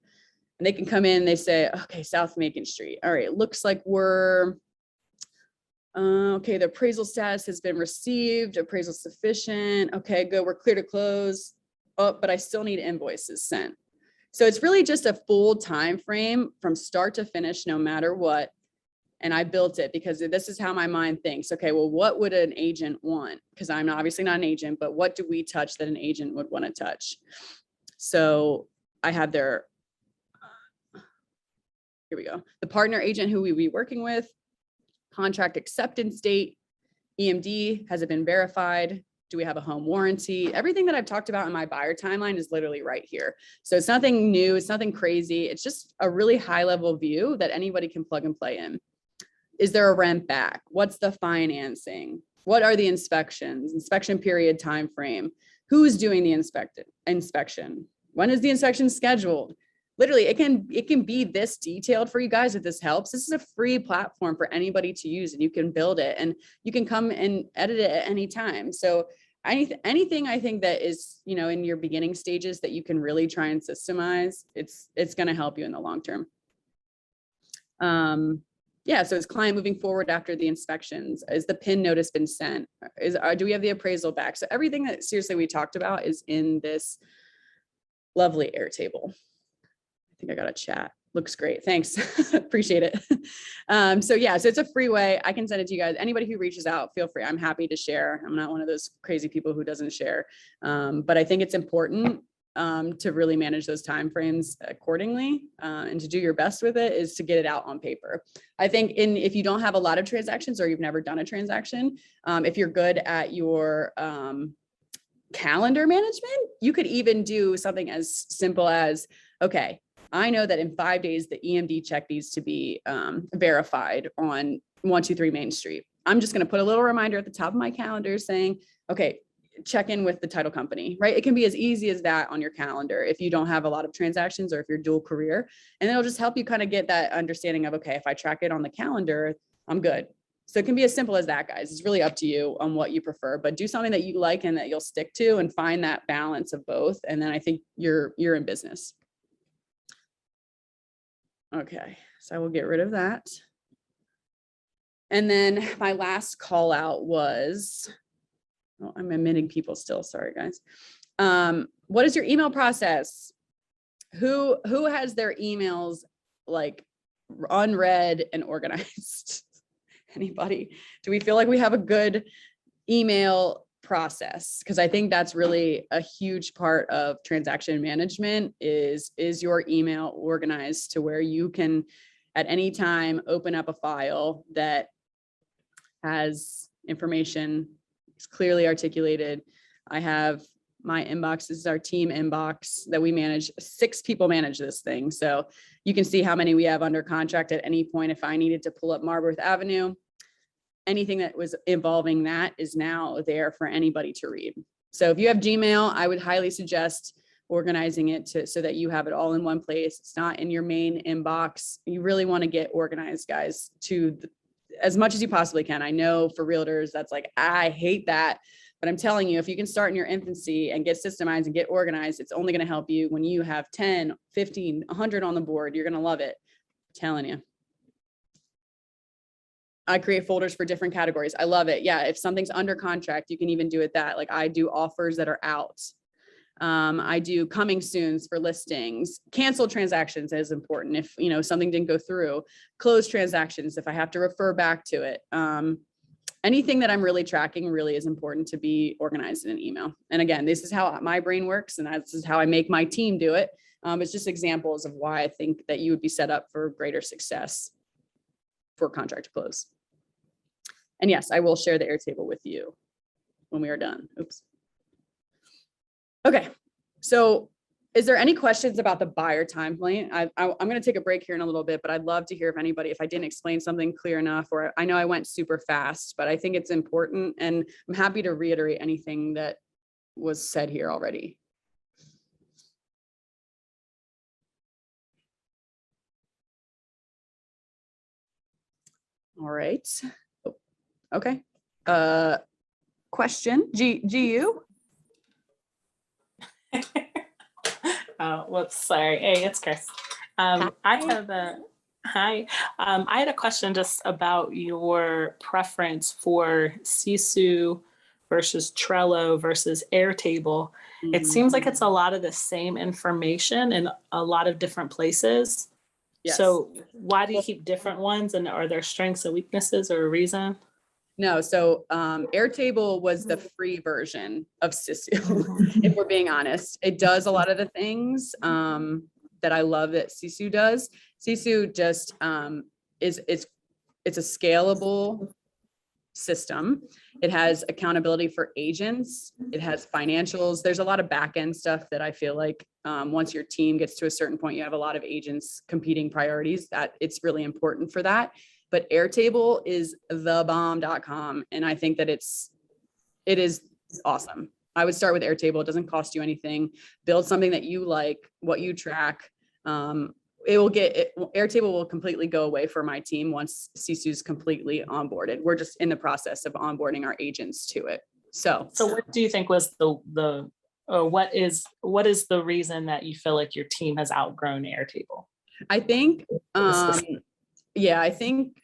And they can come in and they say, okay, South Macon Street. All right, it looks like we're, okay, the appraisal status has been received, appraisal sufficient. Okay, good, we're clear to close. Oh, but I still need invoices sent. So it's really just a full time frame from start to finish, no matter what. And I built it because this is how my mind thinks. Okay, well, what would an agent want? Because I'm obviously not an agent, but what do we touch that an agent would want to touch? So I have their, here we go. The partner agent who we be working with, contract acceptance date, EMD, has it been verified? Do we have a home warranty? Everything that I've talked about in my buyer timeline is literally right here. So it's nothing new. It's nothing crazy. It's just a really high level view that anybody can plug and play in. Is there a rent back? What's the financing? What are the inspections? Inspection period, time frame? Who's doing the inspection? When is the inspection scheduled? Literally, it can be this detailed for you guys if this helps. This is a free platform for anybody to use, and you can build it and you can come and edit it at any time. So anything I think that is, in your beginning stages that you can really try and systemize, it's going to help you in the long term. Yeah, so is client moving forward after the inspections? Is the PIN notice been sent? Do we have the appraisal back? So everything that seriously we talked about is in this lovely Airtable. I think I got a chat. Looks great. Thanks. Appreciate it. So it's a free way. I can send it to you guys. Anybody who reaches out, feel free. I'm happy to share. I'm not one of those crazy people who doesn't share. But I think it's important to really manage those timeframes accordingly, and to do your best with it is to get it out on paper. I think if you don't have a lot of transactions or you've never done a transaction, if you're good at your calendar management, you could even do something as simple as, okay, I know that in 5 days, the EMD check needs to be verified on 123 Main Street. I'm just going to put a little reminder at the top of my calendar saying, okay, check in with the title company, right? It can be as easy as that on your calendar if you don't have a lot of transactions or if you're dual career, and it'll just help you kind of get that understanding of, okay, if I track it on the calendar, I'm good. So it can be as simple as that, guys. It's really up to you on what you prefer, but do something that you like and that you'll stick to and find that balance of both. And then I think you're in business. Okay, so I will get rid of that. And then my last call out was, I'm omitting people still. Sorry, guys. What is your email process? Who has their emails like unread and organized? Anybody? Do we feel like we have a good email process? Because I think that's really a huge part of transaction management is your email organized to where you can at any time open up a file that has information. It's clearly articulated. I have my inbox. This is our team inbox that we manage. 6 people manage this thing. So you can see how many we have under contract at any point. If I needed to pull up Marworth Avenue, anything that was involving that is now there for anybody to read. So if you have Gmail, I would highly suggest organizing it so that you have it all in one place. It's not in your main inbox. You really want to get organized, guys, as much as you possibly can. I know for realtors, that's like, I hate that. But I'm telling you, if you can start in your infancy and get systemized and get organized, it's only going to help you when you have 10, 15, 100 on the board. You're going to love it. I'm telling you. I create folders for different categories. I love it. Yeah. If something's under contract, you can even do it that. Like I do offers that are out. I do coming soons for listings. Cancel transactions is important. If, something didn't go through. Close transactions if I have to refer back to it. Anything that I'm really tracking really is important to be organized in an email. And again, this is how my brain works, and this is how I make my team do it. It's just examples of why I think that you would be set up for greater success for contract to close. And yes, I will share the Airtable with you when we are done. Oops. Okay, so is there any questions about the buyer timeline? I'm going to take a break here in a little bit, but I'd love to hear if I didn't explain something clear enough, or I know I went super fast, but I think it's important, and I'm happy to reiterate anything that was said here already. All right. Okay. Question, GU? Oh, whoops, sorry. Hey, it's Chris. I had a question just about your preference for Sisu versus Trello versus Airtable. It seems like it's a lot of the same information in a lot of different places. Yes. So why do you keep different ones, and are there strengths and weaknesses or a reason? No, so Airtable was the free version of Sisu, if we're being honest. It does a lot of the things that I love that Sisu does. Sisu just it's a scalable system. It has accountability for agents. It has financials. There's a lot of back end stuff that I feel like once your team gets to a certain point, you have a lot of agents competing priorities, that it's really important for that. But Airtable is thebomb.com. And I think that it is awesome. I would start with Airtable. It doesn't cost you anything. Build something that you like, what you track. Airtable will completely go away for my team once Sisu's completely onboarded. We're just in the process of onboarding our agents to it. So what do you think was what is the reason that you feel like your team has outgrown Airtable? I think, I think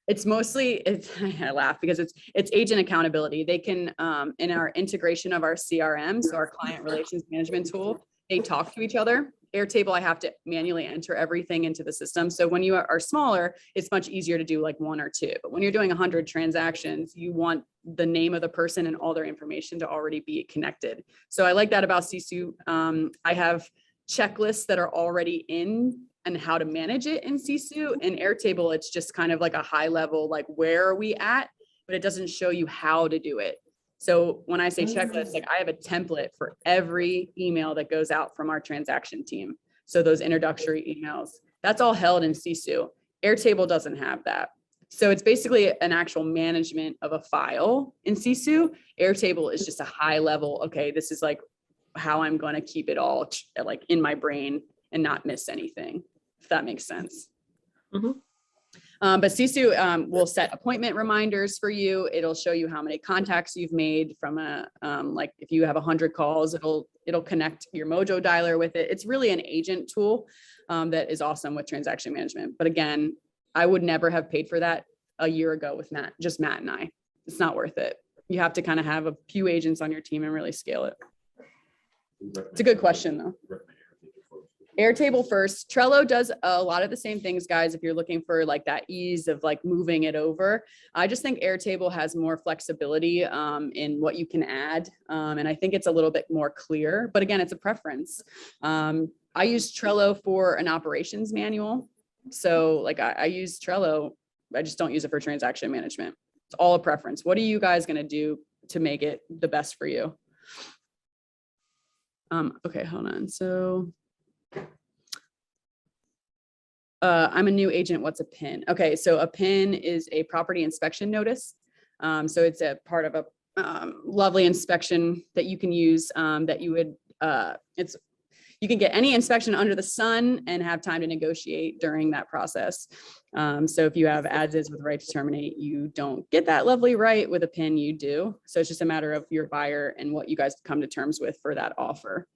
it's mostly, I laugh because it's agent accountability. They can, in our integration of our CRM, so our client relations management tool, they talk to each other. Airtable, I have to manually enter everything into the system. So when you are smaller, it's much easier to do like 1 or 2. But when you're doing 100 transactions, you want the name of the person and all their information to already be connected. So I like that about Sisu. I have checklists that are already in and how to manage it in Sisu. In Airtable, it's just kind of like a high level, like where are we at, but it doesn't show you how to do it. So when I say checklist, like I have a template for every email that goes out from our transaction team. So those introductory emails, that's all held in Sisu. Airtable doesn't have that. So it's basically an actual management of a file in Sisu. Airtable is just a high level, okay, this is like how I'm going to keep it all like in my brain and not miss anything, if that makes sense. Mm-hmm. But Sisu will set appointment reminders for you. It'll show you how many contacts you've made from like if you have 100 calls, it'll connect your Mojo dialer with it. It's really an agent tool that is awesome with transaction management. But again, I would never have paid for that a year ago with Matt and I. It's not worth it. You have to kind of have a few agents on your team and really scale it. It's a good question though. Airtable first. Trello does a lot of the same things, guys, if you're looking for like that ease of like moving it over. I just think Airtable has more flexibility in what you can add. And I think it's a little bit more clear, but again, it's a preference. I use Trello for an operations manual. So like I use Trello, I just don't use it for transaction management. It's all a preference. What are you guys going to do to make it the best for you? Okay, hold on. So I'm a new agent. What's a PIN? Okay, so a PIN is a property inspection notice. So it's a part of a lovely inspection that you can use that you would, you can get any inspection under the sun and have time to negotiate during that process. So if you have as-is with right to terminate, you don't get that lovely right. With a PIN, you do. So it's just a matter of your buyer and what you guys come to terms with for that offer.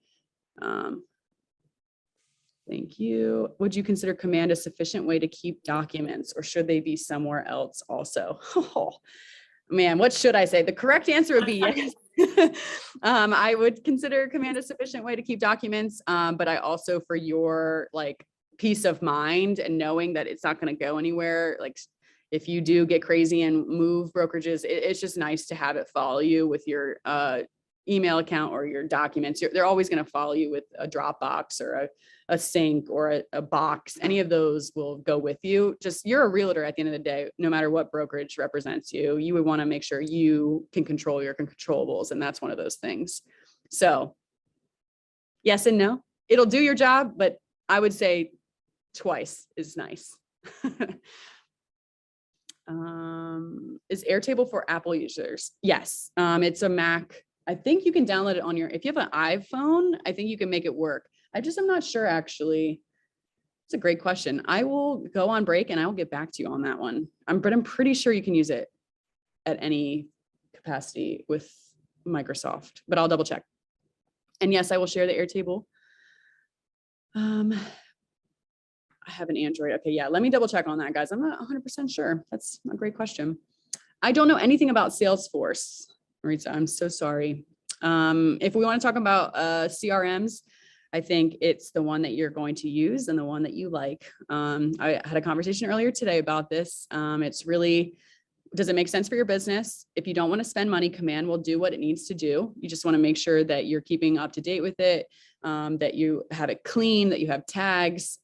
Thank you. Would you consider command a sufficient way to keep documents, or should they be somewhere else also? Oh, man, what should I say? The correct answer would be yes. I would consider command a sufficient way to keep documents, but I also, for your like peace of mind and knowing that it's not going to go anywhere, like if you do get crazy and move brokerages, it's just nice to have it follow you with your email account or your documents. They're always going to follow you with a Dropbox or a sync or a box. Any of those will go with you. Just, you're a realtor at the end of the day. No matter what brokerage represents you, you would want to make sure you can control your controllables. And that's one of those things. So yes and no, it'll do your job, but I would say twice is nice. Is Airtable for Apple users? Yes. It's a Mac. I think you can download it on your, if you have an iPhone, I think you can make it work. I'm not sure actually. It's a great question. I will go on break and I will get back to you on that one. But I'm pretty sure you can use it at any capacity with Microsoft, but I'll double check. And yes, I will share the Airtable. I have an Android. Okay, yeah, let me double check on that, guys. I'm not 100% sure. That's a great question. I don't know anything about Salesforce, Maritza. I'm so sorry. If we want to talk about CRMs, I think it's the one that you're going to use and the one that you like. I had a conversation earlier today about this. It's really, does it make sense for your business? If you don't want to spend money, Command will do what it needs to do. You just want to make sure that you're keeping up to date with it, that you have it clean, that you have tags.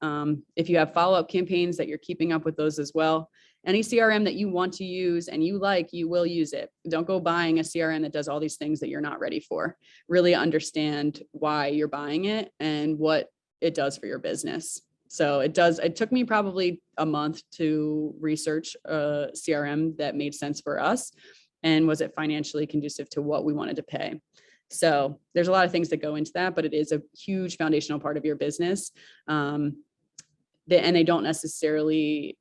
If you have follow-up campaigns, that you're keeping up with those as well. Any CRM that you want to use and you like, you will use it. Don't go buying a CRM that does all these things that you're not ready for. Really understand why you're buying it and what it does for your business. So it took me probably a month to research a CRM that made sense for us. And was it financially conducive to what we wanted to pay? So there's a lot of things that go into that, but it is a huge foundational part of your business. And they don't necessarily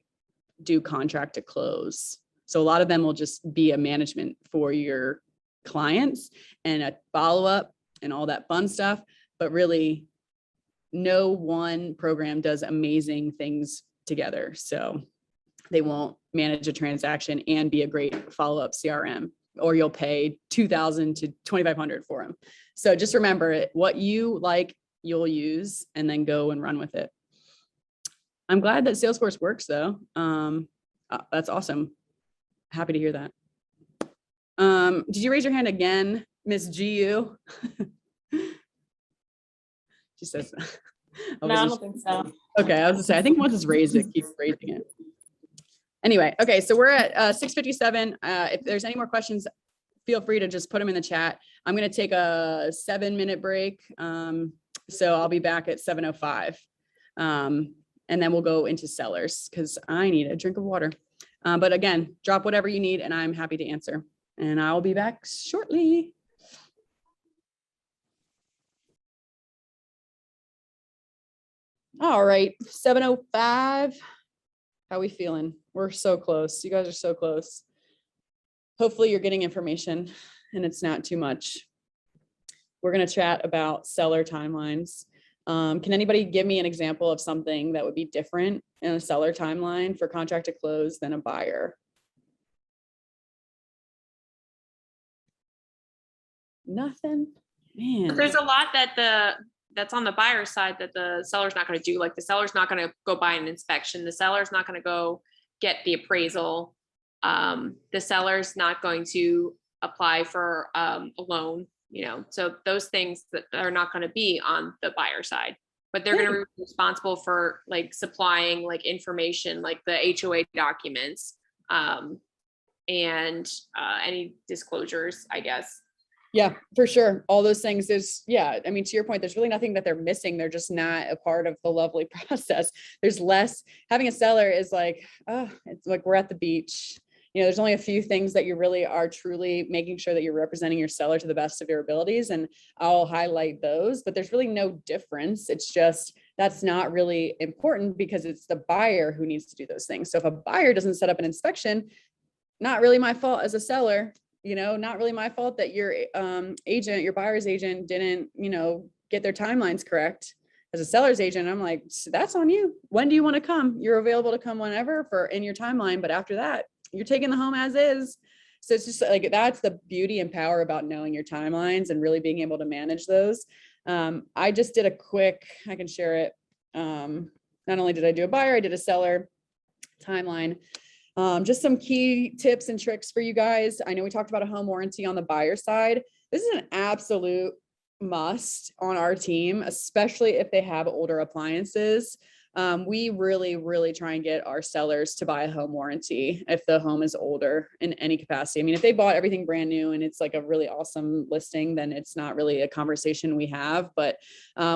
do contract to close. So a lot of them will just be a management for your clients and a follow-up and all that fun stuff. But really, no one program does amazing things together. So they won't manage a transaction and be a great follow-up CRM, or you'll pay $2,000 to $2,500 for them. So just remember, what you like, you'll use, and then go and run with it. I'm glad that Salesforce works though. That's awesome. Happy to hear that. Did you raise your hand again, Miss GU? She says, No, I don't think so. okay, I was gonna say, I think once it's raised, it keeps raising it. Anyway, okay, so we're at 6:57. If there's any more questions, feel free to just put them in the chat. I'm gonna take a 7-minute break. So I'll be back at 7:05. And then we'll go into sellers because I need a drink of water. But again, drop whatever you need and I'm happy to answer. And I'll be back shortly. All right, 7:05. How we feeling? We're so close. You guys are so close. Hopefully you're getting information and it's not too much. We're going to chat about seller timelines. Can anybody give me an example of something that would be different in a seller timeline for contract to close than a buyer? Nothing? Man. There's a lot that's on the buyer side that the seller's not going to do. Like the seller's not going to go buy an inspection. The seller's not going to go get the appraisal. The seller's not going to apply for a loan, so those things that are not going to be on the buyer side, but they're going to be responsible for like supplying like information, like the HOA documents, and any disclosures, I guess. Yeah, for sure. All those things is, I mean, to your point, there's really nothing that they're missing. They're just not a part of the lovely process. There's less, having a seller is like, oh, it's like we're at the beach. There's only a few things that you really are truly making sure that you're representing your seller to the best of your abilities. And I'll highlight those, but there's really no difference. It's just, that's not really important because it's the buyer who needs to do those things. So if a buyer doesn't set up an inspection, not really my fault as a seller, not really my fault that your agent, your buyer's agent didn't, get their timelines correct. As a seller's agent, I'm like, that's on you. When do you want to come? You're available to come whenever in your timeline. But after that, you're taking the home as is. So it's just like, that's the beauty and power about knowing your timelines and really being able to manage those. I just did a quick, I can share it. Not only did I do a buyer, I did a seller timeline. Just some key tips and tricks for you guys. I know we talked about a home warranty on the buyer side. This is an absolute must on our team, especially if they have older appliances. We really, really try and get our sellers to buy a home warranty if the home is older in any capacity. I mean, if they bought everything brand new and it's like a really awesome listing, then it's not really a conversation we have. But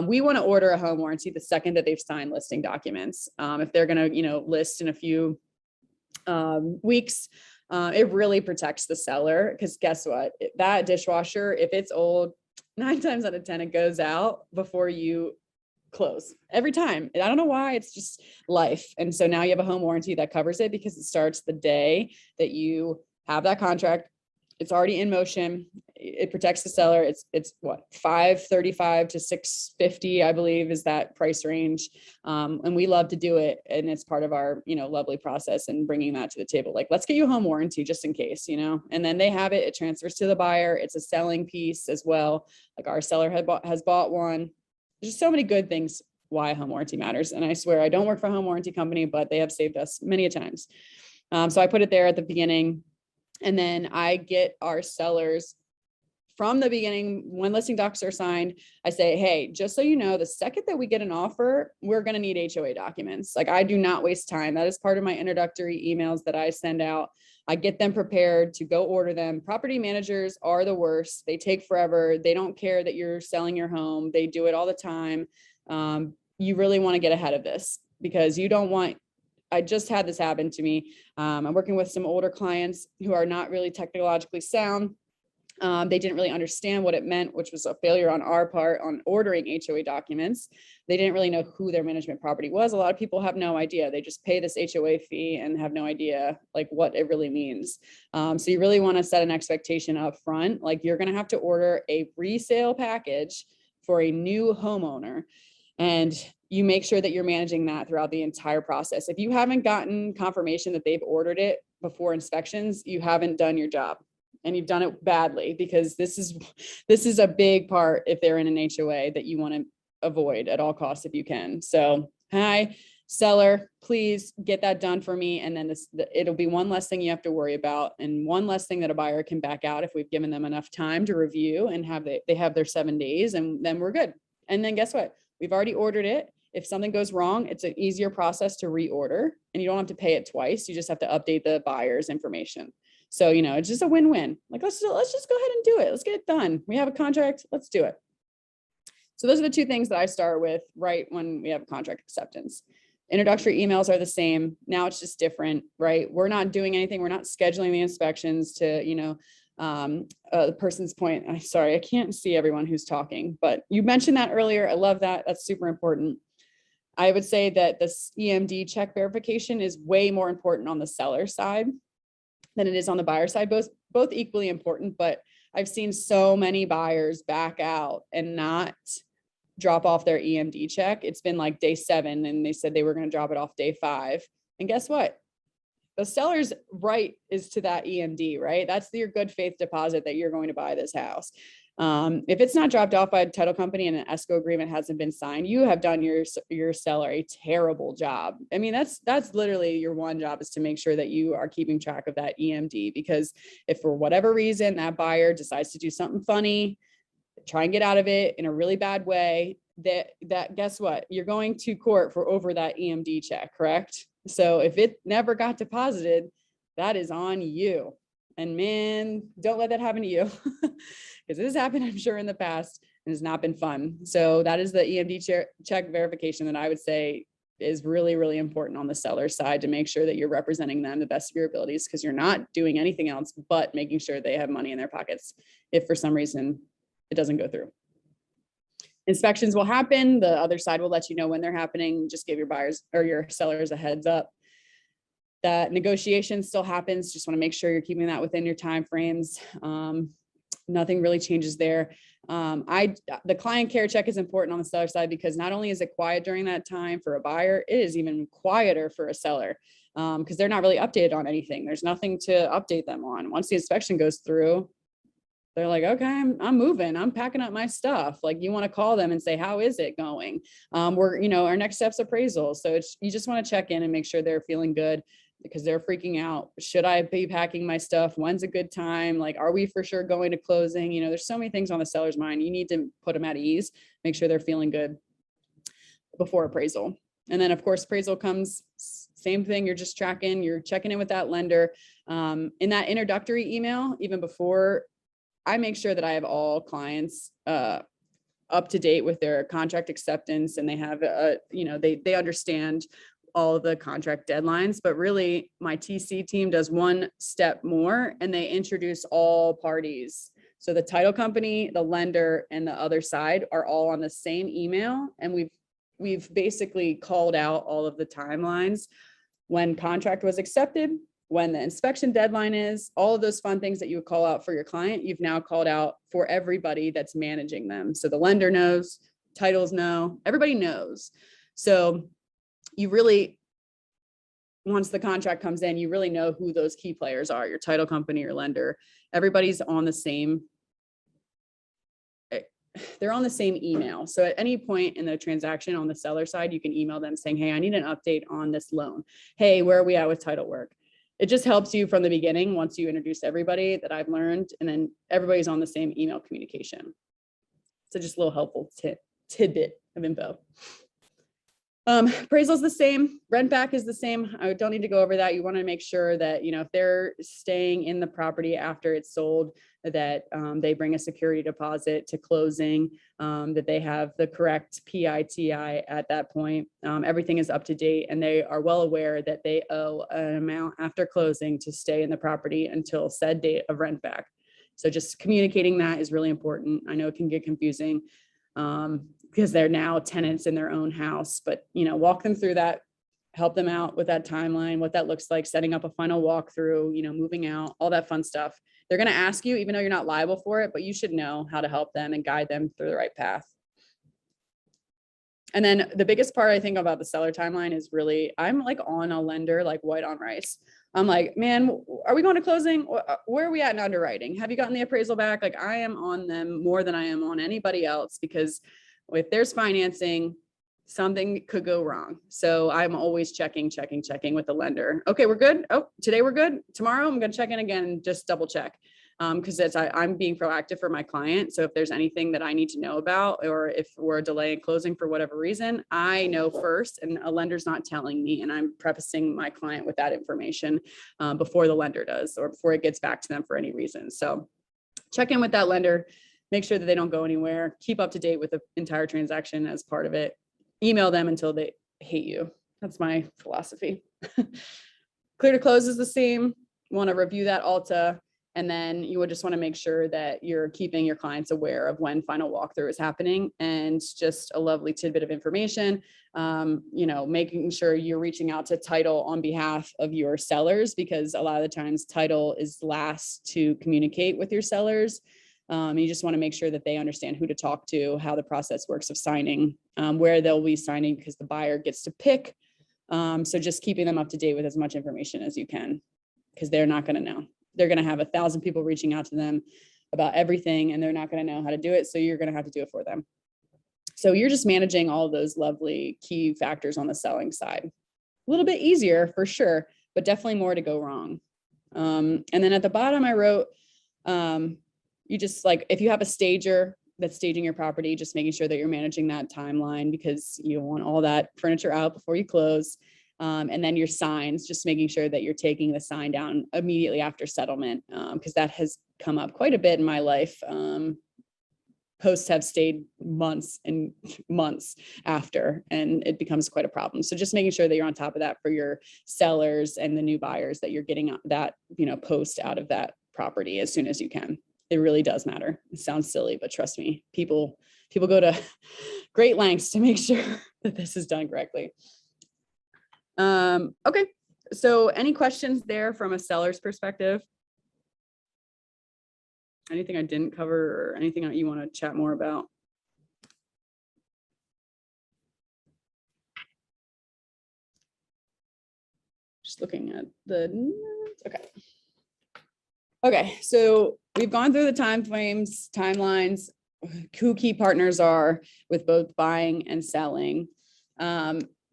we want to order a home warranty the second that they've signed listing documents. If they're going to, list in a few weeks, it really protects the seller because guess what? That dishwasher, if it's old, 9 times out of 10, it goes out before you close every time. I don't know why, it's just life. And so now you have a home warranty that covers it because it starts the day that you have that contract. It's already in motion. It protects the seller. It's what, $535 to $650, I believe, is that price range. And we love to do it. And it's part of our, lovely process and bringing that to the table. Like, let's get you a home warranty just in case, and then they have it. It transfers to the buyer. It's a selling piece as well. Like our seller has bought one. There's just so many good things why a home warranty matters. And I swear I don't work for a home warranty company, but they have saved us many a times. So I put it there at the beginning. And then I get our sellers from the beginning, when listing docs are signed, I say, hey, just so you know, the second that we get an offer, we're going to need HOA documents. Like, I do not waste time. That is part of my introductory emails that I send out. I get them prepared to go order them. Property managers are the worst. They take forever. They don't care that you're selling your home. They do it all the time. You really want to get ahead of this, because you don't want, I just had this happen to me. I'm working with some older clients who are not really technologically sound. They didn't really understand what it meant, which was a failure on our part on ordering HOA documents. They didn't really know who their management property was. A lot of people have no idea. They just pay this HOA fee and have no idea like what it really means. So you really want to set an expectation up front. Like, you're going to have to order a resale package for a new homeowner, and you make sure that you're managing that throughout the entire process. If you haven't gotten confirmation that they've ordered it before inspections, you haven't done your job. And you've done it badly, because this is a big part, if they're in an HOA, that you want to avoid at all costs if you can. So, hi, seller, please get that done for me. And then it'll be one less thing you have to worry about, and one less thing that a buyer can back out if we've given them enough time to review and they have their 7 days, and then we're good. And then guess what? We've already ordered it. If something goes wrong, it's an easier process to reorder, and you don't have to pay it twice. You just have to update the buyer's information. So, it's just a win-win. Like, let's just go ahead and do it. Let's get it done. We have a contract. Let's do it. So those are the two things that I start with right when we have contract acceptance. Introductory emails are the same. Now it's just different, right? We're not doing anything. We're not scheduling the inspections to, the person's point. I'm sorry, I can't see everyone who's talking, but you mentioned that earlier. I love that. That's super important. I would say that this EMD check verification is way more important on the seller side than it is on the buyer side, both equally important, but I've seen so many buyers back out and not drop off their EMD check. It's been like day 7 and they said they were going to drop it off day 5. And guess what? The seller's right is to that EMD, right? That's your good faith deposit that you're going to buy this house. If it's not dropped off by a title company and an escrow agreement hasn't been signed, you have done your seller a terrible job. I mean, that's literally your one job, is to make sure that you are keeping track of that EMD, because if for whatever reason that buyer decides to do something funny, try and get out of it in a really bad way, that guess what? You're going to court for over that EMD check, correct? So if it never got deposited, that is on you. And man, don't let that happen to you, because it has happened, I'm sure, in the past, and has not been fun. So that is the EMD check verification that I would say is really, really important on the seller side, to make sure that you're representing them the best of your abilities, because you're not doing anything else but making sure they have money in their pockets if for some reason it doesn't go through. Inspections will happen. The other side will let you know when they're happening. Just give your buyers or your sellers a heads up. That negotiation still happens. Just want to make sure you're keeping that within your time frames. Nothing really changes there. The client care check is important on the seller side, because not only is it quiet during that time for a buyer, it is even quieter for a seller, because they're not really updated on anything. There's nothing to update them on. Once the inspection goes through, they're like, okay, I'm moving, I'm packing up my stuff. Like, you want to call them and say, how is it going? Our next step's appraisal. So you just want to check in and make sure they're feeling good, because they're freaking out. Should I be packing my stuff? When's a good time? Like, are we for sure going to closing? There's so many things on the seller's mind. You need to put them at ease, make sure they're feeling good before appraisal. And then of course, appraisal comes, same thing. You're just you're checking in with that lender. In that introductory email, even before, I make sure that I have all clients up to date with their contract acceptance, and they have they understand all of the contract deadlines. But really, my TC team does one step more, and they introduce all parties. So the title company, the lender, and the other side are all on the same email, and we've basically called out all of the timelines, when contract was accepted, when the inspection deadline is, all of those fun things that you would call out for your client, you've now called out for everybody that's managing them. So the lender knows, titles know, everybody knows. So you really, once the contract comes in, you really know who those key players are, your title company, your lender. Everybody's on the same, they're on the same email. So at any point in the transaction on the seller side, you can email them saying, hey, I need an update on this loan. Hey, where are we at with title work? it just helps you from the beginning once you introduce everybody that I've learned, and then everybody's on the same email communication. So just a little helpful tidbit of info. Appraisal is the same. Rent back is the same. I don't need to go over that. You want to make sure that, you know, if they're staying in the property after it's sold, that they bring a security deposit to closing, that they have the correct PITI at that point. Everything is up to date, and they are well aware that they owe an amount after closing to stay in the property until said date of rent back. So just communicating that is really important. I know it can get confusing because they're now tenants in their own house, but, you know, walk them through that, help them out with that timeline, what that looks like, setting up a final walkthrough, you know, moving out, all that fun stuff. They're going to ask you, even though you're not liable for it, but you should know how to help them and guide them through the right path. And then the biggest part I think about the seller timeline is really, I'm like on a lender, like white on rice. I'm like, man, are we going to closing? Where are we at in underwriting? Have you gotten the appraisal back? Like, I am on them more than I am on anybody else, because if there's financing, something could go wrong. So I'm always checking with the lender. Okay, we're good. Oh, today we're good. Tomorrow I'm going to check in again and just double check. Because I'm being proactive for my client. So if there's anything that I need to know about, or if we're delaying closing for whatever reason, I know first, and a lender's not telling me, and I'm prefacing my client with that information before the lender does, or before it gets back to them for any reason. So check in with that lender, make sure that they don't go anywhere, keep up to date with the entire transaction as part of it, email them until they hate you. That's my philosophy. Clear to close is the same. Want to review that ALTA. And then you would just want to make sure that you're keeping your clients aware of when final walkthrough is happening. And just a lovely tidbit of information, you know, making sure you're reaching out to title on behalf of your sellers, because a lot of the times title is last to communicate with your sellers. You just want to make sure that they understand who to talk to, how the process works of signing, where they'll be signing, because the buyer gets to pick. So just keeping them up to date with as much information as you can, because they're not going to know. They're going to have 1,000 people reaching out to them about everything, and they're not going to know how to do it. So you're going to have to do it for them. So you're just managing all those lovely key factors on the selling side. A little bit easier for sure, but definitely more to go wrong. And then at the bottom, I wrote, you just like, if you have a stager that's staging your property, just making sure that you're managing that timeline, because you want all that furniture out before you close. And then your signs, just making sure that you're taking the sign down immediately after settlement, because that has come up quite a bit in my life. Posts have stayed months and months after, and it becomes quite a problem. So just making sure that you're on top of that for your sellers and the new buyers, that you're getting that, you know, post out of that property as soon as you can. It really does matter. It sounds silly, but trust me, people go to great lengths to make sure that this is done correctly. Okay, so any questions there from a seller's perspective? Anything I didn't cover, or anything that you want to chat more about? Just looking at the notes. Okay. Okay, so we've gone through the time frames, timelines, who key partners are with both buying and selling.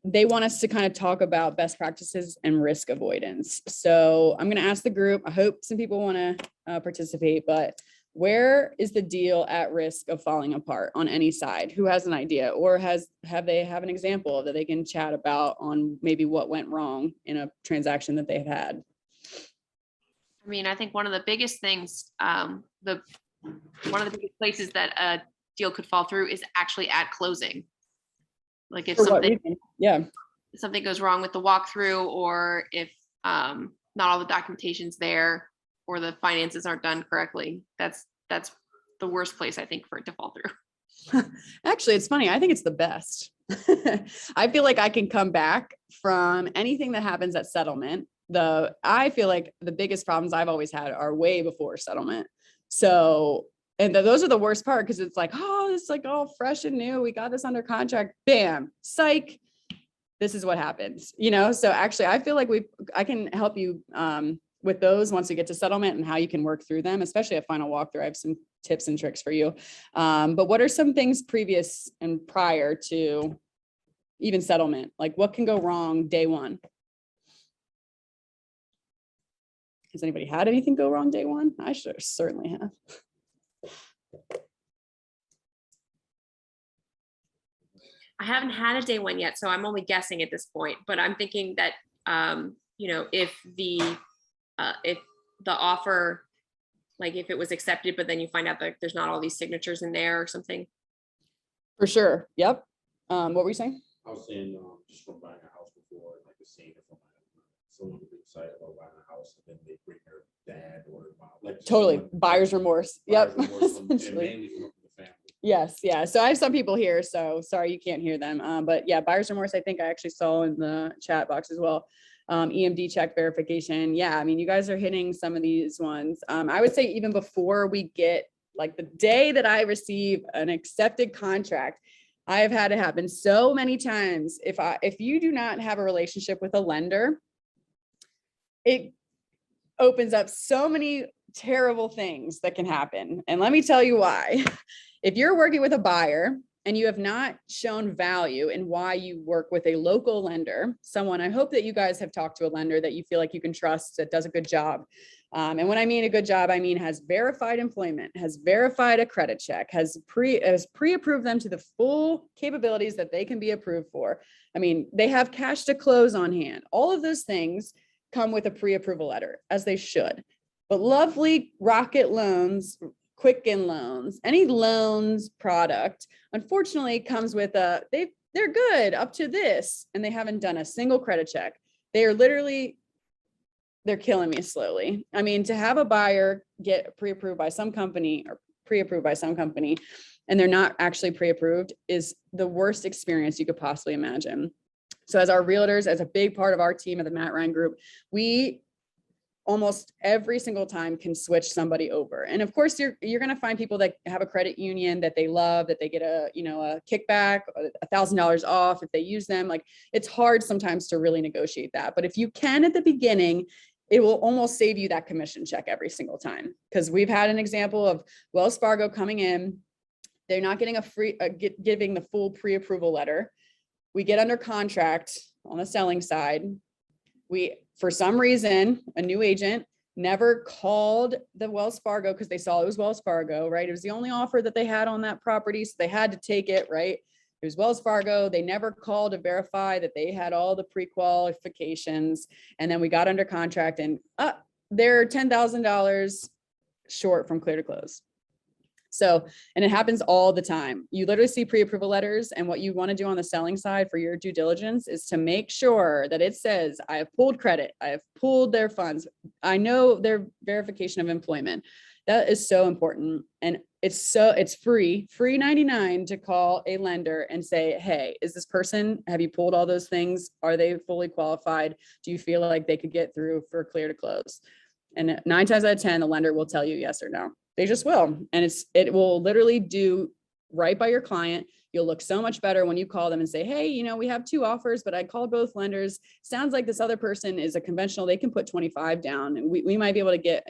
They want us to kind of talk about best practices and risk avoidance. So I'm going to ask the group, I hope some people want to participate, but where is the deal at risk of falling apart on any side? Who has an idea, or have an example that they can chat about on maybe what went wrong in a transaction that they've had? I mean, I think one of the biggest things, one of the biggest places that a deal could fall through is actually at closing. Like if something goes wrong with the walkthrough, or if not all the documentation's there, or the finances aren't done correctly, that's the worst place I think for it to fall through. Actually, it's funny. I think it's the best. I feel like I can come back from anything that happens at settlement. I feel like the biggest problems I've always had are way before settlement. So, and those are the worst part, because it's like, oh, it's like all fresh and new. We got this under contract. Bam, psych. This is what happens, you know? So actually, I feel like I can help you with those once we get to settlement, and how you can work through them, especially a final walkthrough. I have some tips and tricks for you. But what are some things previous and prior to even settlement? Like what can go wrong day one? Has anybody had anything go wrong day one? I certainly have. I haven't had a day one yet, so I'm only guessing at this point, but I'm thinking that, you know, if the offer, like if it was accepted, but then you find out that there's not all these signatures in there or something. For sure. Yep. What were you saying? I was saying, just from buying a house before, like seeing it from someone who's excited about buying a house, and then they bring their dad or mom, like Totally. someone- Buyer's remorse. Yep. buyer's remorse from- and Essentially. mainly from the family. Yes. Yeah. So I have some people here, so sorry you can't hear them. But yeah, buyer's remorse, I think I actually saw in the chat box as well. EMD check verification. Yeah. I mean, you guys are hitting some of these ones. I would say even before we get, like, the day that I receive an accepted contract, I have had it happen so many times. If you do not have a relationship with a lender, it opens up so many terrible things that can happen. And let me tell you why. If you're working with a buyer and you have not shown value in why you work with a local lender, someone, I hope that you guys have talked to a lender that you feel like you can trust, that does a good job. And when I mean a good job, I mean has verified employment, has verified a credit check, has pre-approved them to the full capabilities that they can be approved for. I mean, they have cash to close on hand. All of those things come with a pre-approval letter, as they should. But lovely Rocket Loans, Quicken Loans, any loans product, unfortunately comes with they're good up to this, and they haven't done a single credit check. They are literally, they're killing me slowly. I mean, to have a buyer get pre-approved by some company or pre-approved by some company, and they're not actually pre-approved, is the worst experience you could possibly imagine. So as our realtors, as a big part of our team at the Matt Rhine Group, we almost every single time can switch somebody over. And of course, you're going to find people that have a credit union that they love, that they get a kickback, $1,000 off if they use them. Like, it's hard sometimes to really negotiate that. But if you can at the beginning, it will almost save you that commission check every single time. Because we've had an example of Wells Fargo coming in, they're not getting giving the full pre-approval letter. We get under contract on the selling side. For some reason, a new agent never called the Wells Fargo because they saw it was Wells Fargo, right? It was the only offer that they had on that property, so they had to take it, right? It was Wells Fargo. They never called to verify that they had all the pre-qualifications. And then we got under contract and they're $10,000 short from clear to close. So, and it happens all the time. You literally see pre-approval letters, and what you want to do on the selling side for your due diligence is to make sure that it says, I have pulled credit, I have pulled their funds, I know their verification of employment. That is so important. And it's free 99 to call a lender and say, hey, is this person, have you pulled all those things? Are they fully qualified? Do you feel like they could get through for clear to close? And 9 times out of 10, the lender will tell you yes or no. They just will. And it will literally do right by your client. You'll look so much better when you call them and say, hey, we have 2 offers, but I called both lenders. Sounds like this other person is a conventional. They can put 25 down, and we might be able to get,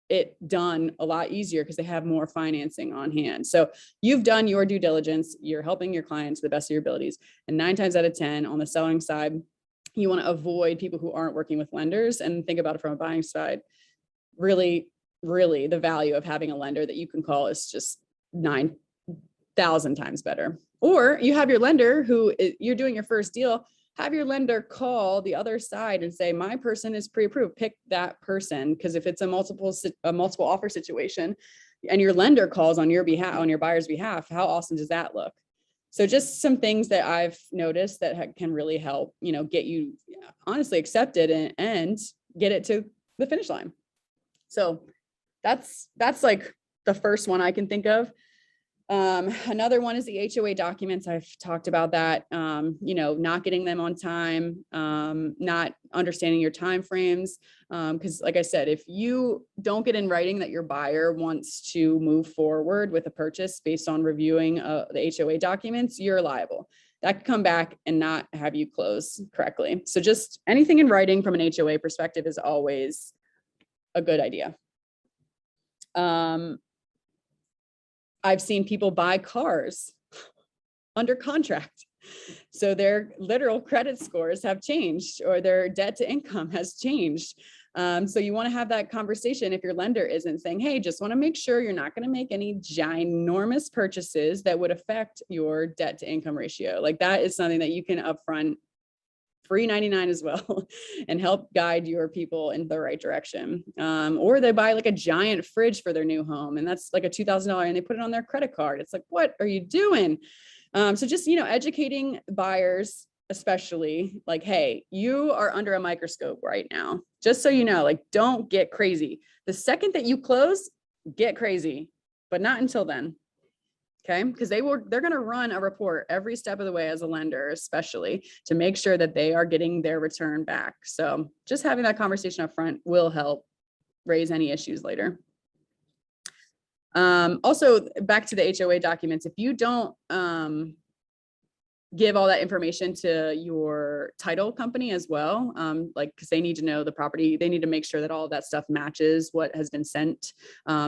it done a lot easier because they have more financing on hand. So you've done your due diligence. You're helping your clients to the best of your abilities. And 9 times out of 10 on the selling side, you want to avoid people who aren't working with lenders and think about it from a buying side. Really, the value of having a lender that you can call is just 9,000 times better. Or you have your lender you're doing your first deal, have your lender call the other side and say, my person is pre-approved, pick that person. Because if it's a multiple offer situation and your lender calls on your behalf, on your buyer's behalf, how awesome does that look? So just some things that I've noticed that can really help, get you honestly accepted and get it to the finish line. So that's like the first one I can think of. Another one is the HOA documents. I've talked about that, not getting them on time, not understanding your timeframes. Because like I said, if you don't get in writing that your buyer wants to move forward with a purchase based on reviewing the HOA documents, you're liable. That could come back and not have you close correctly. So just anything in writing from an HOA perspective is always a good idea. I've seen people buy cars under contract. So their literal credit scores have changed, or their debt to income has changed. So you want to have that conversation if your lender isn't saying, hey, just want to make sure you're not going to make any ginormous purchases that would affect your debt to income ratio. Like that is something that you can upfront free 99 as well and help guide your people in the right direction. Or they buy like a giant fridge for their new home and that's like a $2,000 and they put it on their credit card. It's like, what are you doing? So just, educating buyers, especially like, hey, you are under a microscope right now, just so you know, like, don't get crazy. The second that you close, get crazy, but not until then. Okay, because they're going to run a report every step of the way as a lender, especially to make sure that they are getting their return back. So just having that conversation up front will help raise any issues later. Also, back to the HOA documents, if you don't give all that information to your title company as well, like, because they need to know the property, they need to make sure that all of that stuff matches what has been sent.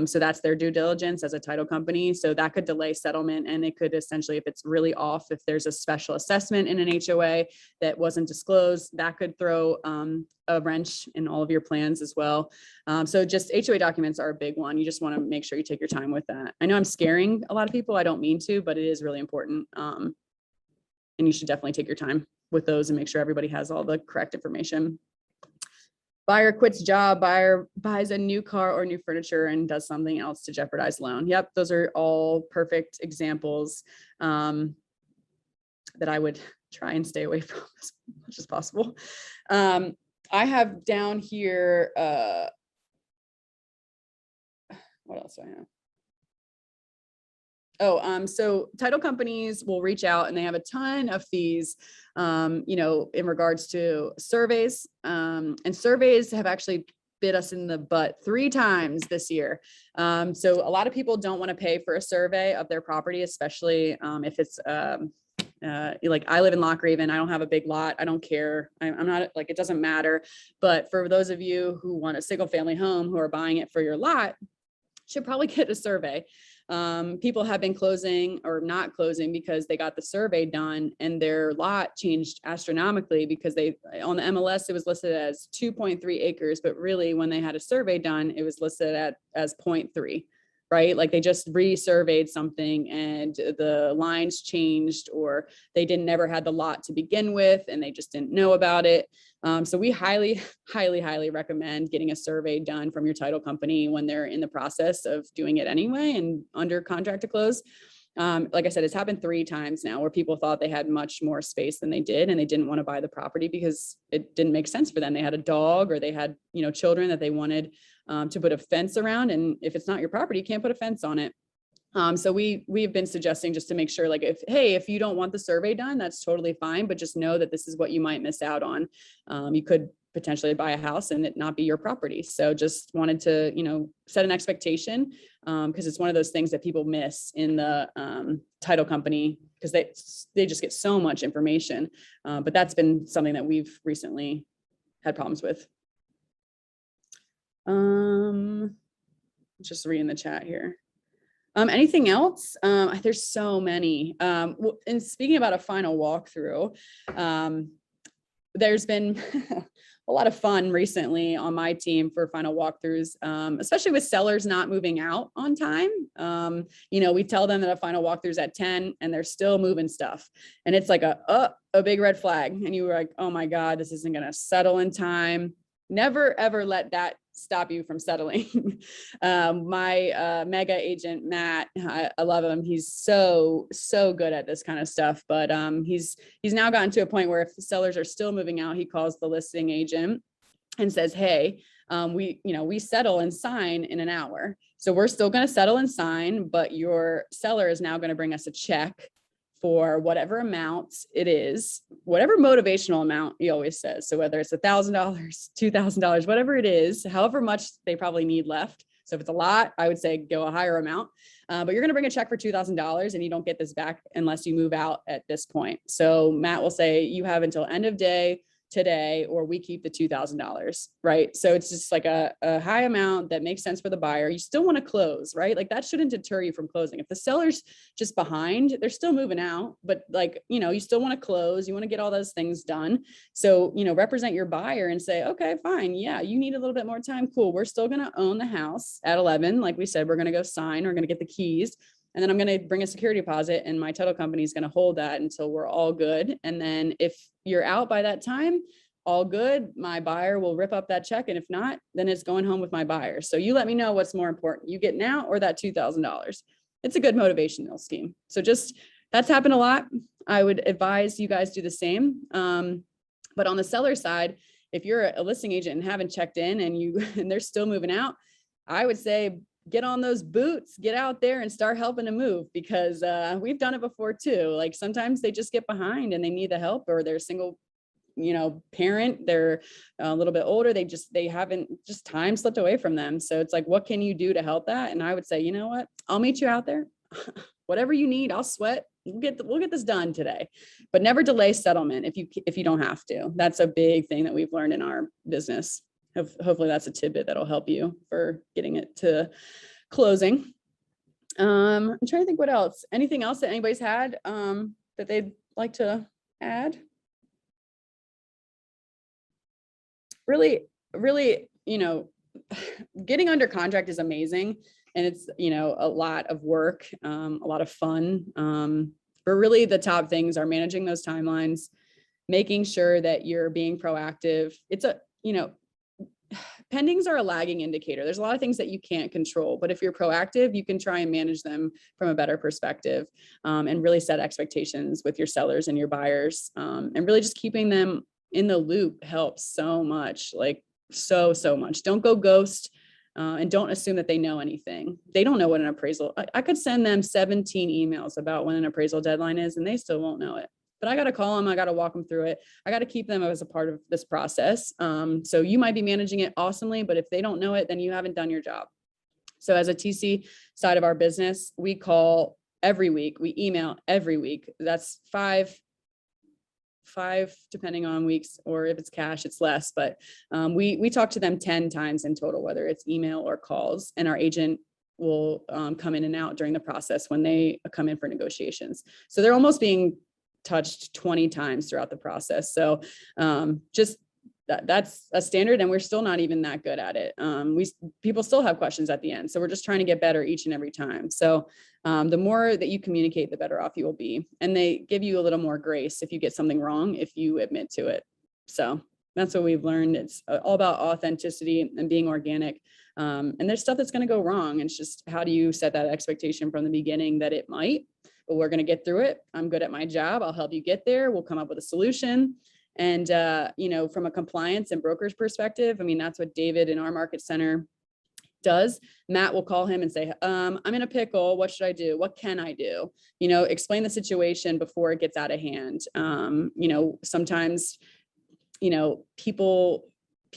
So that's their due diligence as a title company. So that could delay settlement, and it could essentially, if it's really off, if there's a special assessment in an HOA that wasn't disclosed, that could throw a wrench in all of your plans as well. So just HOA documents are a big one. You just want to make sure you take your time with that. I know I'm scaring a lot of people. I don't mean to, but it is really important. And you should definitely take your time with those and make sure everybody has all the correct information. Buyer quits job, buyer buys a new car or new furniture and does something else to jeopardize loan. Yep, those are all perfect examples that I would try and stay away from as much as possible. I have down here, what else do I have? So title companies will reach out and they have a ton of fees, in regards to surveys, and surveys have actually bit us in the butt 3 times this year. So a lot of people don't want to pay for a survey of their property, especially if it's like I live in Loch Raven. I don't have a big lot. I don't care. I'm not like, it doesn't matter. But for those of you who want a single family home who are buying it for your lot, should probably get a survey. People have been closing or not closing because they got the survey done and their lot changed astronomically because on the MLS, it was listed as 2.3 acres, but really when they had a survey done, it was listed as 0.3, right? Like they just resurveyed something and the lines changed, or they never had the lot to begin with and they just didn't know about it. So we highly, highly, highly recommend getting a survey done from your title company when they're in the process of doing it anyway and under contract to close. Like I said, it's happened 3 times now where people thought they had much more space than they did, and they didn't want to buy the property because it didn't make sense for them. They had a dog or they had, children that they wanted to put a fence around. And if it's not your property, you can't put a fence on it. So we've been suggesting just to make sure, like, if you don't want the survey done, that's totally fine, but just know that this is what you might miss out on. You could potentially buy a house and it not be your property. So just wanted to, set an expectation, because it's one of those things that people miss in the title company because they just get so much information. But that's been something that we've recently had problems with. Just reading the chat here. Anything else? There's so many. And speaking about a final walkthrough, there's been a lot of fun recently on my team for final walkthroughs, especially with sellers not moving out on time. We tell them that a final walkthrough is at 10 and they're still moving stuff. And it's like a big red flag. And you were like, oh my God, this isn't going to settle in time. Never, ever let that stop you from settling. My mega agent, Matt, I love him. He's so good at this kind of stuff, but he's now gotten to a point where if the sellers are still moving out, he calls the listing agent and says, hey, we settle and sign in an hour. So we're still going to settle and sign, but your seller is now going to bring us a check for whatever amount it is, whatever motivational amount he always says. So whether it's $1,000, $2,000, whatever it is, however much they probably need left. So if it's a lot, I would say go a higher amount, but you're going to bring a check for $2,000 and you don't get this back unless you move out at this point. So Matt will say you have until end of day today, or we keep the $2,000, right? So it's just like a high amount that makes sense for the buyer. You still want to close, right? Like that shouldn't deter you from closing. If the seller's just behind, they're still moving out, but like, you know, you still want to close, you want to get all those things done. So, you know, represent your buyer and say, okay, fine. Yeah, you need a little bit more time. Cool. We're still going to own the house at 11. Like we said, we're going to go sign, we're going to get the keys. And then I'm going to bring a security deposit, and my title company is going to hold that until we're all good. And then if you're out by that time, all good, my buyer will rip up that check. And if not, then it's going home with my buyer. So you let me know what's more important, you getting out or that $2,000. It's a good motivational scheme. So just, that's happened a lot. I would advise you guys do the same. But on the seller side, if you're a listing agent and haven't checked in and they're still moving out, I would say, get on those boots, get out there and start helping to move, because we've done it before too. Like sometimes they just get behind and they need the help, or they're single, you know, parent, they're a little bit older. They haven't, just time slipped away from them. So it's like, what can you do to help that? And I would say, you know what, I'll meet you out there. Whatever you need, I'll sweat. We'll get this done today, but never delay settlement if you don't have to. That's a big thing that we've learned in our business. Hopefully that's a tidbit that'll help you for getting it to closing. I'm trying to think what else. Anything else that anybody's had that they'd like to add? Really, you know, getting under contract is amazing. And it's, you know, a lot of work, a lot of fun. But really the top things are managing those timelines, making sure that you're being proactive. It's a, you know, pendings are a lagging indicator. There's a lot of things that you can't control, but if you're proactive, you can try and manage them from a better perspective, and really set expectations with your sellers and your buyers. And really just keeping them in the loop helps so much, like so much. Don't go ghost, and don't assume that they know anything. They don't know what an appraisal, I could send them 17 emails about when an appraisal deadline is and they still won't know it. But I got to call them. I got to walk them through it. I got to keep them as a part of this process. So you might be managing it awesomely, but if they don't know it, then you haven't done your job. So as a TC side of our business, we call every week, we email every week. That's five, depending on weeks, or if it's cash, it's less. But we talk to them 10 times in total, whether it's email or calls. And our agent will come in and out during the process when they come in for negotiations. So they're almost being touched 20 times throughout the process. So just that's a standard, and we're still not even that good at it. People still have questions at the end. So we're just trying to get better each and every time. So the more that you communicate, the better off you will be. And they give you a little more grace if you get something wrong, if you admit to it. So that's what we've learned. It's all about authenticity and being organic. And there's stuff that's going to go wrong. It's just, how do you set that expectation from the beginning that it might, but we're going to get through it. I'm good at my job. I'll help you get there. We'll come up with a solution. And, you know, from a compliance and broker's perspective, I mean, that's what David in our market center does. Matt will call him and say, I'm in a pickle. What should I do? What can I do? You know, explain the situation before it gets out of hand. You know, sometimes, you know, people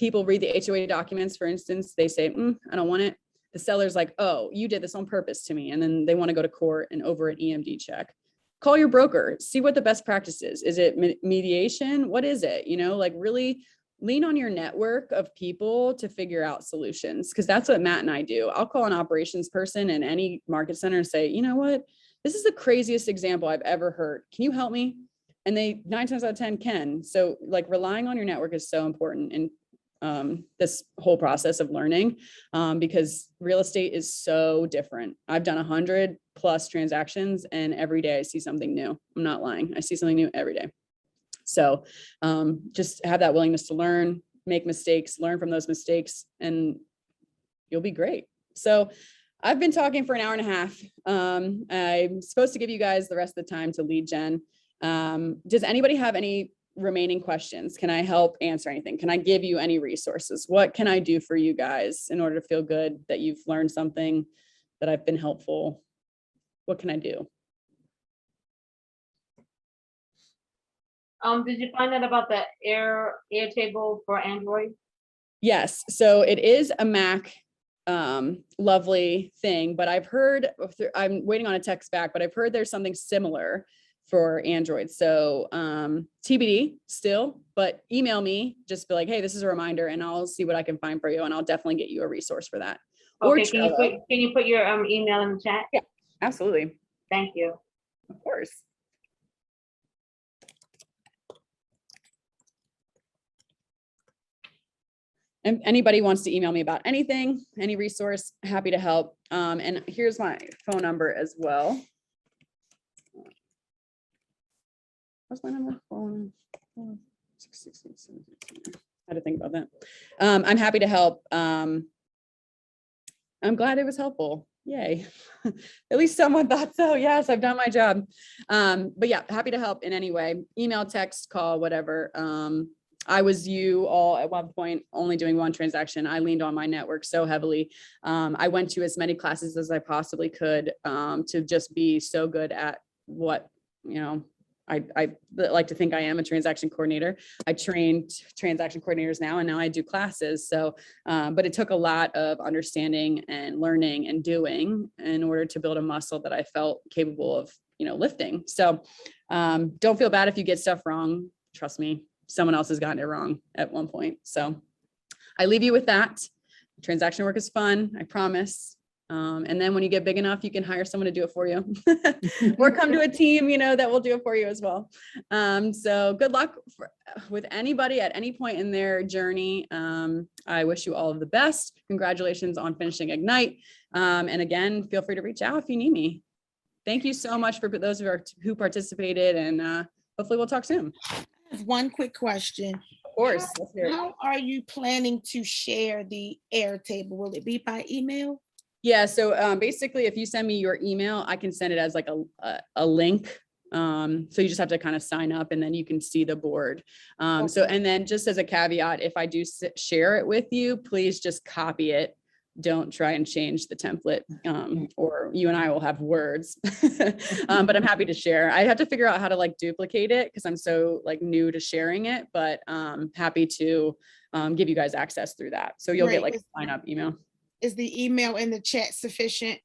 read the HOA documents, for instance, they say, I don't want it. The seller's like, oh, you did this on purpose to me. And then they want to go to court and over an EMD check. Call your broker, see what the best practice is. Is it mediation? What is it? You know, like really lean on your network of people to figure out solutions. Cause that's what Matt and I do. I'll call an operations person in any market center and say, you know what, this is the craziest example I've ever heard. Can you help me? And they 9 times out of 10 can. So like relying on your network is so important in this whole process of learning, because real estate is so different. I've done 100+ transactions and every day I see something new. I'm not lying. I see something new every day. So just have that willingness to learn, make mistakes, learn from those mistakes, and you'll be great. So I've been talking for an hour and a half. I'm supposed to give you guys the rest of the time to lead gen. Does anybody have any remaining questions? Can I help answer anything? Can I give you any resources? What can I do for you guys in order to feel good that you've learned something, that I've been helpful? What can I do? Did you find out about the Airtable for Android? Yes. So it is a Mac lovely thing, but I've heard, I'm waiting on a text back, but I've heard there's something similar for Android. So TBD still, but email me, just be like, hey, this is a reminder, and I'll see what I can find for you. And I'll definitely get you a resource for that. Or Okay, can you put your email in the chat? Yeah. Absolutely. Thank you. Of course. And anybody wants to email me about anything, any resource, happy to help. And here's my phone number as well. What's my number? 416-667-16. I had to think about that. I'm happy to help. I'm glad it was helpful. Yay. At least someone thought so. Yes, I've done my job. But yeah, happy to help in any way. Email, text, call, whatever. I was you all at one point only doing one transaction. I leaned on my network so heavily. I went to as many classes as I possibly could to just be so good at what, you know, I like to think I am a transaction coordinator. I trained transaction coordinators now, and now I do classes. So, but it took a lot of understanding and learning and doing in order to build a muscle that I felt capable of, you know, lifting. So don't feel bad if you get stuff wrong. Trust me, someone else has gotten it wrong at one point. So I leave you with that. Transaction work is fun, I promise. And then when you get big enough, you can hire someone to do it for you or come to a team, you know, that will do it for you as well. So good luck with anybody at any point in their journey. I wish you all of the best. Congratulations on finishing Ignite. And again, feel free to reach out if you need me. Thank you so much for those of you who participated, and hopefully we'll talk soon. I have one quick question. Of course. Let's hear it. How are you planning to share the Airtable? Will it be by email? Yeah, so basically, if you send me your email, I can send it as like a link. So you just have to kind of sign up, and then you can see the board. So, and then just as a caveat, if I do share it with you, please just copy it. Don't try and change the template, or you and I will have words. But I'm happy to share. I have to figure out how to like duplicate it because I'm so like new to sharing it, but happy to give you guys access through that. So you'll get like a sign up email. Is the email in the chat sufficient?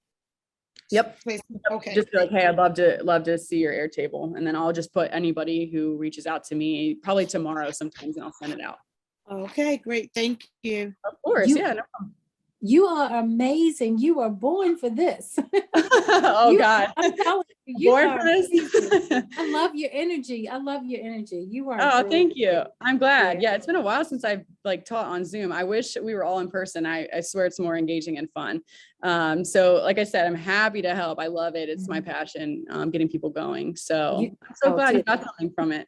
Yep. Okay. Just be like, hey, I'd love to see your Airtable, and then I'll just put anybody who reaches out to me probably tomorrow sometimes, and I'll send it out. Okay, great. Thank you. Of course, yeah. No problem. You are amazing. You are born for this. Oh God. I'm telling you, Born for this. I love your energy. I love your energy. You are. Oh, great. thank you. I'm glad. Yeah, it's been a while since I've like taught on Zoom. I wish we were all in person. I swear it's more engaging and fun. So like I said, I'm happy to help. I love it. It's my passion, getting people going. So I'm so glad you got something from it.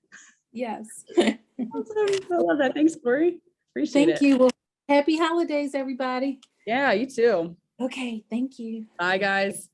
Yes. Awesome. I love that. Thanks, Corey. Appreciate it. Thank you. Well, happy holidays, everybody. Yeah, you too. Okay. Thank you. Bye, guys.